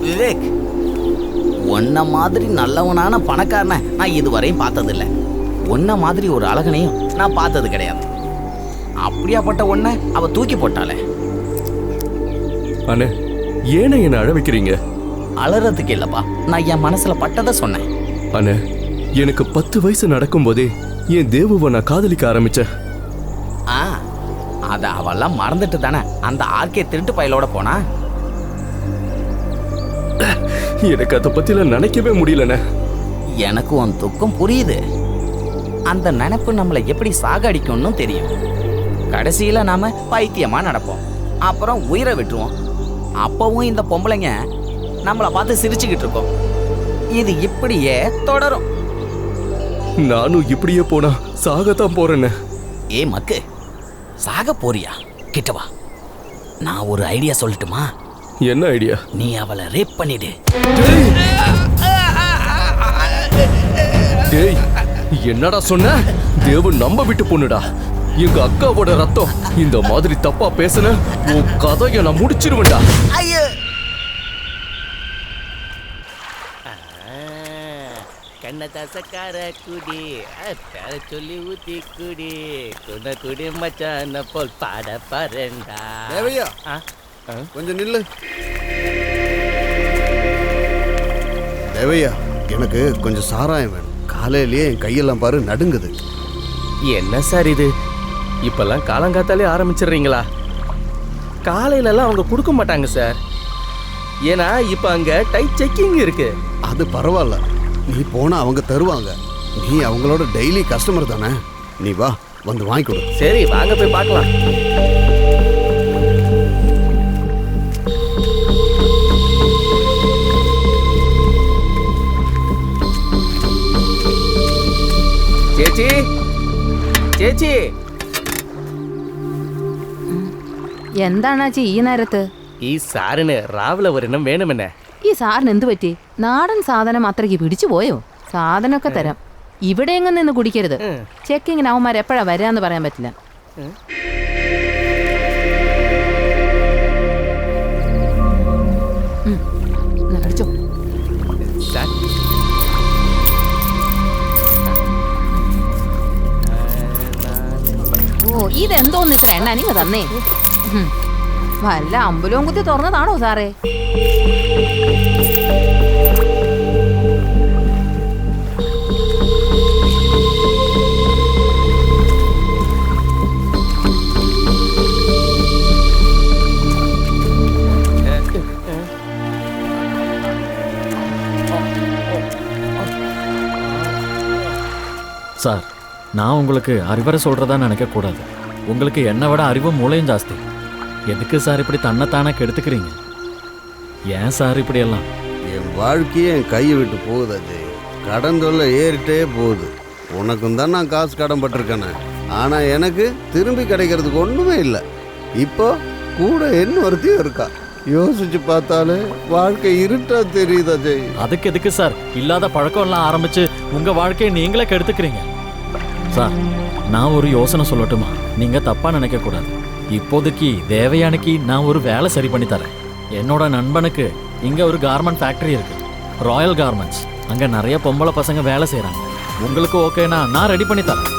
விவேக், உன்ன மாதிரி நல்லவனான பணக்காரனை நான் இதுவரையும் பார்த்ததில்லை. உன்ன மாதிரி ஒரு அழகனையும் நான் பார்த்தது கிடையாது. அப்படியாப்பட்ட ஒன்ன அவ தூக்கி போட்டாளே. அண்ணே ஏனே என்ன அழ வைக்கிறீங்க? அலறதுக்கு இல்லப்பா, நான் என் மனசுல பட்டதை சொன்னேன். அண்ணே எனக்கு 10 வயசு நடக்கும் போதே என் தேவுவை நான் காதலிக்க ஆரம்பிச்சேன். அத அவெல்லாம் மறந்துட்டு தானே அந்த ஆர்கே திருட்டு பயலோட போனா. எனக்கு அதை பத்திலாம் நினைக்கவே முடியலண்ணே. எனக்கு உன் துக்கம் புரியுது. அந்த நினைப்பு நம்மளை எப்படி சாகடிக்கும்னு தெரியும். கடைசியில நாம பைத்தியமா நடப்போம், அப்புறம் உயிரை விட்டுருவோம். அப்பவும் இந்த பொம்பளைங்க நம்மளை பார்த்து சிரிச்சுக்கிட்டு இருக்கோம். இது இப்படியே தொடரும். நானும் இப்படியே போனா சாகத்தான் போறேன்னு. ஏ மக்கு, சாக போறியா? கிட்டவா, நான் ஒரு ஐடியா சொல்லட்டுமா? என்ன ஐடியா? நீ அவளை ரேப் பண்ணிடு. டேய் என்னடா சொன்ன? தேவு நம்ப விட்டு பொண்ணுடா, எங்க அக்காவோட ரத்தம். இந்த மாதிரி தப்பா பேசுன உன் கதையை நான் முடிச்சிருவேன்டா. கண்ணதாசக்கார குடி பேர சொல்லி ஊத்தி குடி குட குடி மச்சான போல் பாட பாருண்டா. தேவையா கொஞ்சம் நில்லு. தேவையா எனக்கு கொஞ்சம் சாராயம் வேணும். காலையிலேயே என் கையெல்லாம் பாரு நடுங்குது. என்ன சார் இது, இப்பெல்லாம் காலங்காத்தாலே ஆரம்பிச்சிடுறீங்களா? காலையிலலாம் அவங்க கொடுக்க மாட்டாங்க சார், ஏன்னா இப்போ அங்கே டைட் செக்கிங் இருக்கு. அது பரவாயில்ல, நீ போனா அவங்க தருவாங்க. நீ அவங்களோட டெய்லி கஸ்டமர் தானே, நீ வா வந்து வாங்கி கொடு. சரி வாங்க போய் பார்க்கலாம். ചേച്ചി ചേച്ചി എന്താണാച്ചി ഈ നേരത്ത്? ഈ സാറിന് രാവിലെ ഒരെണ്ണം വേണമെന്നെ. ഈ സാറിന് എന്ത് പറ്റി? നാടൻ സാധനം അത്രയ്ക്ക് പിടിച്ചു പോയോ? സാധനമൊക്കെ തരാം, ഇവിടെ എങ്ങും നിന്ന് കുടിക്കരുത്. ചെക്കിങ്ങിന് അവന്മാർ എപ്പോഴാ വരാന്ന് പറയാൻ പറ്റില്ല. അടിച്ചോ. ഓ ഇതെന്തോന്ന് ഇത്ര എണ്ണ നിങ്ങൾ തന്നേ? വല്ല അമ്പലവും കുത്തി തുറന്നതാണോ സാറേ? சார், நான் உங்களுக்கு அறிவுரை சொல்கிறதா நினைக்கக்கூடாது. உங்களுக்கு என்னை விட அறிவும் மூளையும் ஜாஸ்தி. எதுக்கு சார் இப்படி தன்னைத்தானே கெடுத்துக்கிறீங்க? ஏன் சார் இப்படியெல்லாம்? என் வாழ்க்கையே என் கையை விட்டு போகுது அஜய். கடன் தொல்லை ஏறிட்டே போகுது. உனக்கும் தான் நான் காசு கடன் பட்டிருக்கேனே, ஆனால் எனக்கு திரும்பி கிடைக்கிறதுக்கு ஒன்றுமே இல்லை. இப்போ கூட என்ன ஒருத்தையும் இருக்கா. யோசிச்சு பார்த்தாலே வாழ்க்கை இருட்டா தெரியுது அஜய். அதுக்கு எதுக்கு சார் இல்லாத பழக்கம்லாம் ஆரம்பிச்சு உங்கள் வாழ்க்கையை நீங்களே கெடுத்துக்கிறீங்க? சார், நான் ஒரு யோசனை சொல்லட்டுமா? நீங்கள் தப்பாக நினைக்கக்கூடாது. இப்போதைக்கு தேவயானிக்கு நான் ஒரு வேலை சரி பண்ணி தரேன். என்னோட நண்பனுக்கு இங்கே ஒரு கார்மெண்ட் ஃபேக்ட்ரி இருக்கு, ராயல் கார்மெண்ட்ஸ். அங்கே நிறைய பொம்பளை பசங்க வேலை செய்கிறாங்க. உங்களுக்கு ஓகேனா நான் ரெடி பண்ணி தரேன்.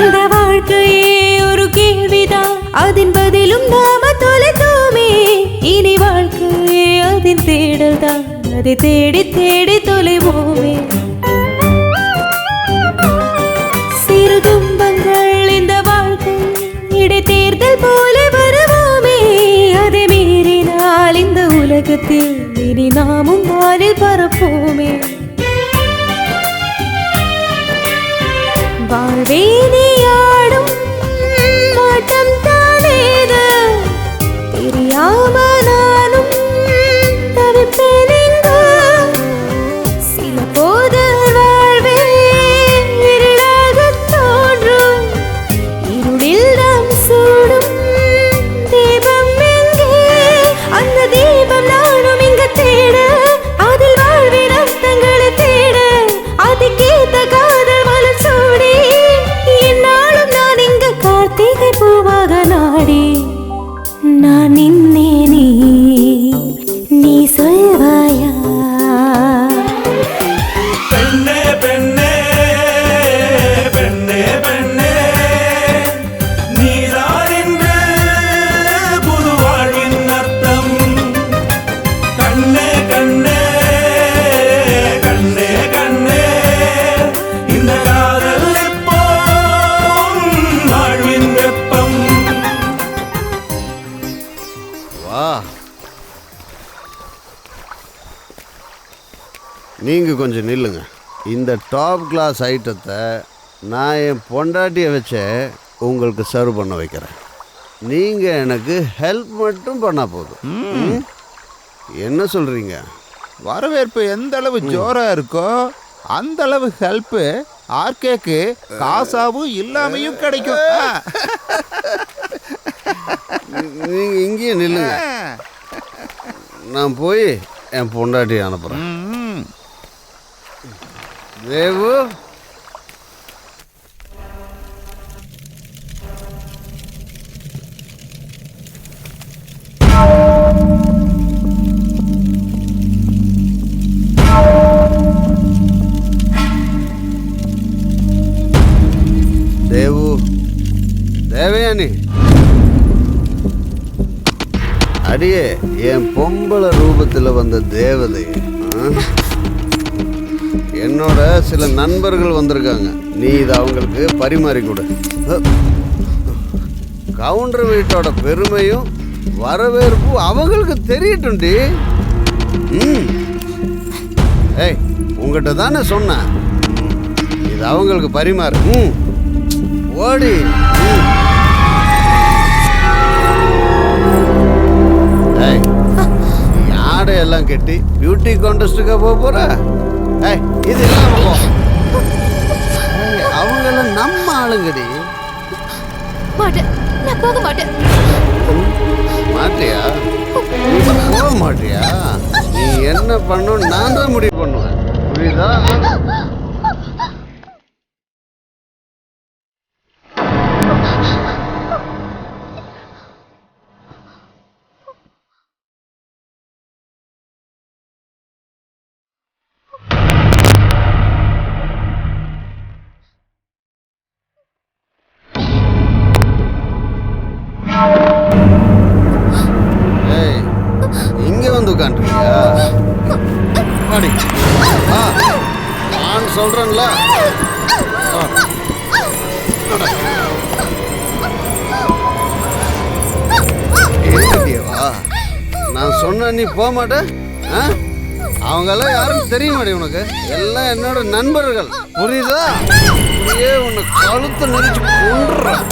இந்த வாழ்க்கையே ஒரு கேள்விதான், அதன் பதிலும் நாம தொலைத்தோமே. இனி வாழ்க்கையே அதன் தேடல் தான், அதை தேடி தேடி தொலைவோமே. சிறு துன்பங்கள் இந்த வாழ்க்கை இடைத்தேர்தல் போல வருவோமே. அதை மீறினால் இந்த உலகத்தில் இனி நாமும் வானில் பரப்போமே. வாழ்வேதியாடும் மாட்டம் தானேது, தெரியாம நானும் தவிப்பேன். சில போது வாழ்வே இருளாக தோன்றும், இருளில் நாம் சூடும் தீபம் எங்கே? அந்த தீபம் நானும் இங்கு தேட, அதில் வாழ்வின் அர்த்தங்களை தேட, அதுக்கேத்த நீங்கள் கொஞ்சம் நில்லுங்க. இந்த டாப் கிளாஸ் ஐட்டத்தை நான் என் பொண்டாட்டியை வச்ச உங்களுக்கு சர்வ் பண்ண வைக்கிறேன். நீங்கள் எனக்கு ஹெல்ப் மட்டும் பண்ணால் போதும். என்ன சொல்கிறீங்க? வரவேற்பு எந்த அளவு ஜோரா இருக்கோ அந்த அளவு ஹெல்ப்பு ஆர்கேக்கு காசாவும் இல்லாமையும் கிடைக்கும். நீங்கள் இங்கேயே நில்லுங்க. நான் போய் என் பொண்டாட்டியை அனுப்புகிறேன். தேவு, தேவு, தேவயானி, அடியே என் பொம்பளை ரூபத்தில் வந்த தேவதை, என்னோட சில நண்பர்கள் வந்திருக்காங்க. நீ இதை அவங்களுக்கு பரிமாறி கொடு. கவுண்டர் வீட்டோட பெருமையும் வரவேற்பும் அவங்களுக்கு தெரியட்டும்டி. ஏய், உங்ககிட்ட தானே சொன்னேன், இது அவங்களுக்கு பரிமாறு. ஓடி. ஏய், ஆடையெல்லாம் கட்டி பியூட்டி கான்டெஸ்ட்டுக்காக போக போற? ஏய், இது இல்லாம போ. அவங்கள நம்ம ஆளுங்கடி. மாட்டேன், நான் போக மாட்டேன். மாட்டியா? நீ போக மாட்டியா? நீ என்ன பண்ணும் நான் தான் முடிவு பண்ணுவேன், புரியுதா? நான் சொல்றேன்ல, நான் சொன்ன நீ போக மாட்ட. அவங்கெல்லாம் யாரும் தெரிய மாட்டேன் உனக்கு. எல்லாம் என்னோட நண்பர்கள், புரியுதா? அப்படியே உன்னை கழுத்தை நெரிச்சு கொன்றுறேன்.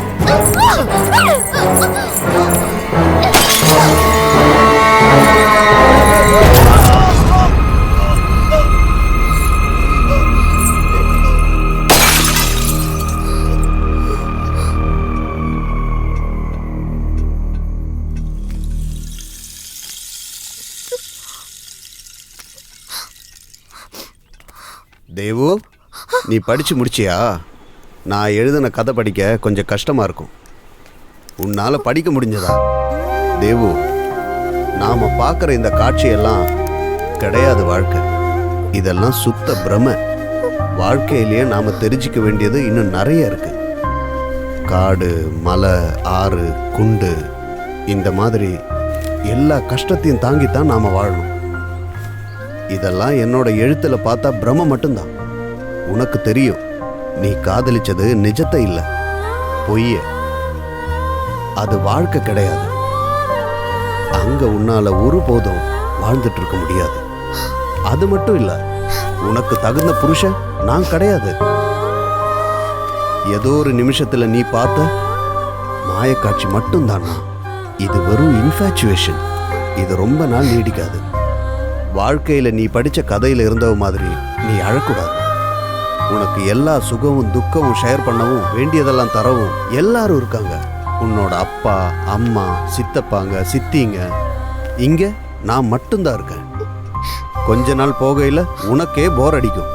தேவு, நீ படித்து முடிச்சியா? நான் எழுதின கதை படிக்க கொஞ்சம் கஷ்டமாக இருக்கும். உன்னால் படிக்க முடிஞ்சதா? தேவு, நாம் பார்க்குற இந்த காட்சியெல்லாம் கிடையாது வாழ்க்கை. இதெல்லாம் சுத்த பிரமை. வாழ்க்கையிலேயே நாம் தெரிஞ்சிக்க வேண்டியது இன்னும் நிறைய இருக்கு. காடு, மலை, ஆறு, குண்டு, இந்த மாதிரி எல்லா கஷ்டத்தையும் தாங்கித்தான் நாம் வாழணும். இதெல்லாம் என்னோட எழுத்தில் பார்த்தா பிரம மட்டும்தான். உனக்கு தெரியும், நீ காதலிச்சது நிஜத்தை இல்லை, பொய்ய. அது வாழ்க்கை கிடையாது. அங்க உன்னால ஒருபோதும் வாழ்ந்துட்டு இருக்க முடியாது. அது மட்டும் இல்ல, உனக்கு தகுந்த புருஷன் நான் கிடையாது. ஏதோ ஒரு நிமிஷத்துல நீ பார்த்த மாயக்காட்சி மட்டும்தானா. இது வெறும் இன்ஃபேச்சுவேஷன். இது ரொம்ப நாள் நீடிக்காது. வாழ்க்கையில நீ படிச்ச கதையில இருந்தவ மாதிரி நீ அழக்கூடாது. உனக்கு எல்லா சுகமும் துக்கமும் ஷேர் பண்ணவும், வேண்டியதெல்லாம் தரவும் எல்லாரும் இருக்காங்க. உன்னோட அப்பா, அம்மா, சித்தப்பாங்க, சித்திங்க. இங்க நான் மட்டும்தான் இருக்கேன். கொஞ்ச நாள் போகையில உனக்கே போர் அடிக்கும்.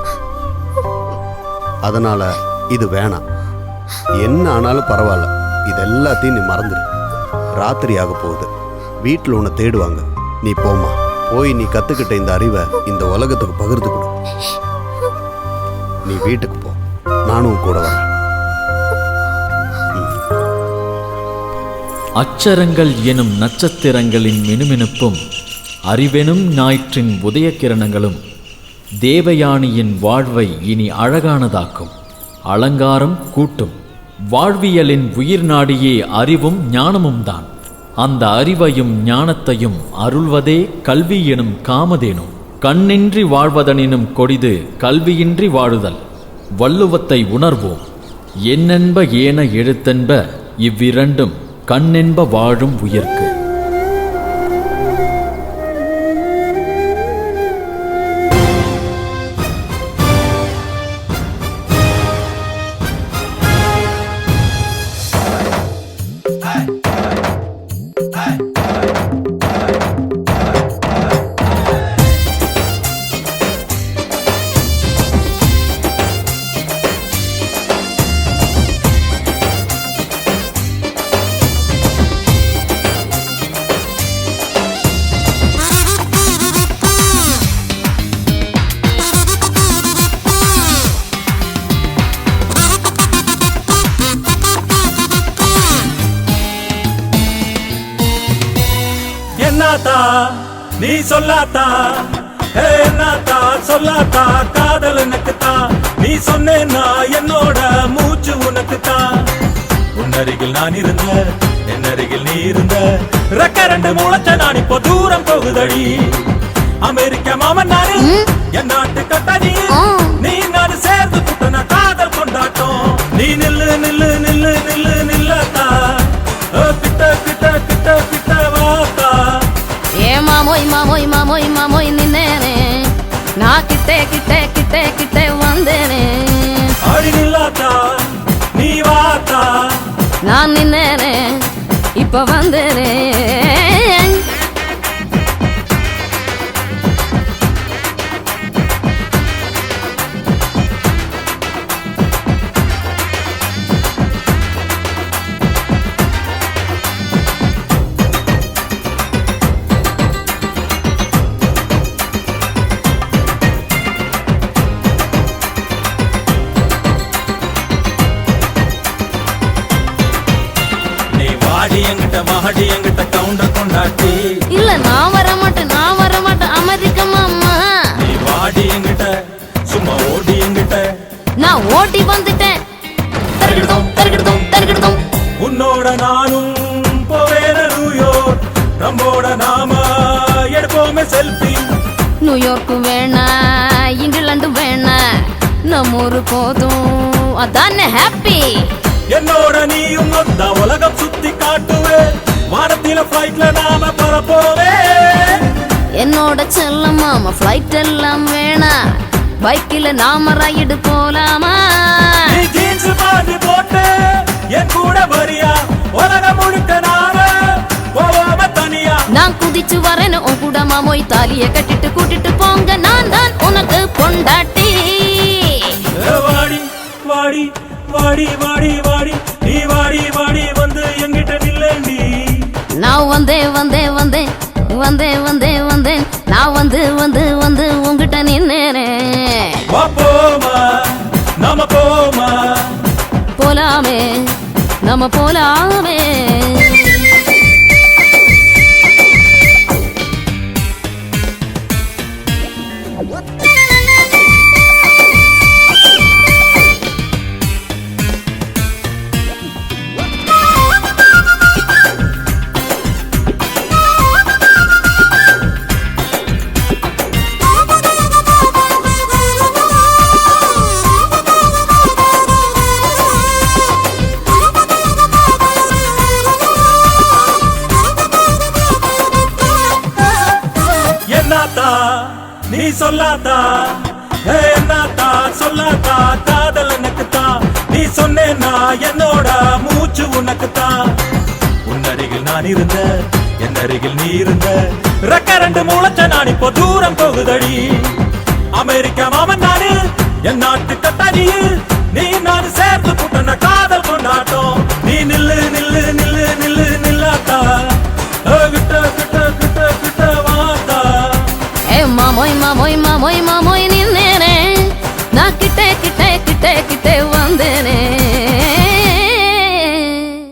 அதனால இது வேணாம். என்ன ஆனாலும் பரவாயில்ல, இது எல்லாத்தையும் நீ மறந்துடு. ராத்திரி ஆக போகுது, வீட்டில் உன்னை தேடுவாங்க. நீ போமா, போய் நீ கத்துக்கிட்ட இந்த அறிவை இந்த உலகத்துக்கு பகிர்ந்து கொடு. நீ வீட்டுக்கு போ, நானும் கூட வரேன். அச்சரங்கள் எனும் நட்சத்திரங்களின் மினுமினுப்பும், அறிவெனும் ஞாயிற்றின் உதய கிரணங்களும் தேவயானியின் வாழ்வை இனி அழகானதாக்கும். அலங்காரம் கூட்டும். வாழ்வியலின் உயிர் நாடியே அறிவும் ஞானமும் தான். அந்த அறிவையும் ஞானத்தையும் அருள்வதே கல்வி எனும் காமதேனு. கண்ணின்றி வாழ்வதனினும் கொடிது கல்வியின்றி வாழுதல். வள்ளுவத்தை உணர்வோம். என்னென்ப ஏன எழுத்தென்ப இவ்விரண்டும் கண்ணென்ப வாழும் உயிர்க்கு. என்னத்தா நீ சொல்லாத்தா, என்னத்தா சொல்லாத்தா, காதல் எனக்குத்தான். நீ சொன்னேன்னா என்னோட மூச்சு உனக்குத்தான். உன்னருகில் நான் இருந்த, என் அருகில் நீ இருந்த, ரெக்க ரெண்டு முளைச்ச நான் இப்போ தூரம் போகுதடி. அமெரிக்க மாமன் நானு, என் நாட்டு கட்டாதி, நீ நான் சேர்ந்து புட்டன காதல் கொண்டாட்டம். நீ நில்லு நில்லு நில்லு நில்லு நில்லத்தா, கிட்ட கிட்ட கிட்ட கிட்ட வாத்தா. ஏ மாமோய் மாமோய் மாமோய் மாமோய் நின்னேனே, நான் கிட்டே கிட்டே கிட்டே கிட்டே வந்தேனே. அடி நில்லாத்தா நீ வாத்தா, நான் நின்னேனே இப்ப வந்தேனே. மகடி என்கிட்ட கவுண்டர் கொண்டாட்டி. இல்ல நான் வர மாட்டேன், நான் வர மாட்டேன் அமெரிக்க மாமா. நீ வாடி என்கிட்ட, சும்மா ஓடி என்கிட்ட. நான் ஓடி வந்துட்டேன். தரகிடுதோம் தரகிடுதோம் தரகிடுதோம். உன்னோட நானும் போவேன நியூயார்க், நம்மோட நாம எடுப்போமே செல்ஃபி. நியூயார்க்கு வேணா, இங்கிலாந்து வேணா, நம்ம ஊரு போதும் அதானே ஹாப்பி. என்னோட நீயும் வந்த உலகம் சுத்தி காட்டுவே, வானத்தில ஃப்ளைட்ல நாம பறப்போவே. என்னோட செல்ல மாமா ஃப்ளைட் எல்லாம் வேணா, பைக்கில நாம ரைடு போலாமா? நீ ஜீன்ஸ் பாண்டி போட்டு என் கூட வரியா, உலகம் முழுக்க நாம போவாம தனியா. நான் குதிச்சு வரேன்னு உன் கூட மாமோய், தாலிய கட்டிட்டு கூட்டிட்டு போங்க, நான் தான் உனக்கு பொண்டாட்டி. வாடி வாடி வாடி வாடி வாடி, நீ வாடி வாடி வந்து என்கிட்ட நில்லேண்டி. நான் வந்தேன் வந்தேன் வந்தேன் வந்தேன் வந்தேன் வந்தேன், நான் வந்து வந்து வந்து உங்ககிட்ட நின்னேனே. போமா நாம போமா, போலாமே நம்ம போலாமே. நீ சொல்லாத்தா, என்னத்தா சொல்லாத்தா, காதல் எனக்குத்தான். நீ சொன்னேன்னா என்னோட மூச்சு உனக்குத்தான். உன் அருகில் நான் இருந்த, என் அருகில் நீ இருந்த, ரெக்க ரெண்டு முளைச்ச நான் இப்போ தூரம் போகுதடி. அமெரிக்க மாமன் நானு, என் நாட்டு கட்டாதி, நீ நான் சேர்ந்து புட்டன காதல் கொண்டாட்டம். நீ நில்லு நில்லு நில்லு நில்லு நில்லாத்தா, கிட்ட கிட்ட கிட்ட கிட்ட வாத்தா. மாமோய் மாமோய் மாமோய் மாமோய் நின்னேனே, நான் கிட்டே கிட்டே கிட்டே கிட்டே வந்தேனே.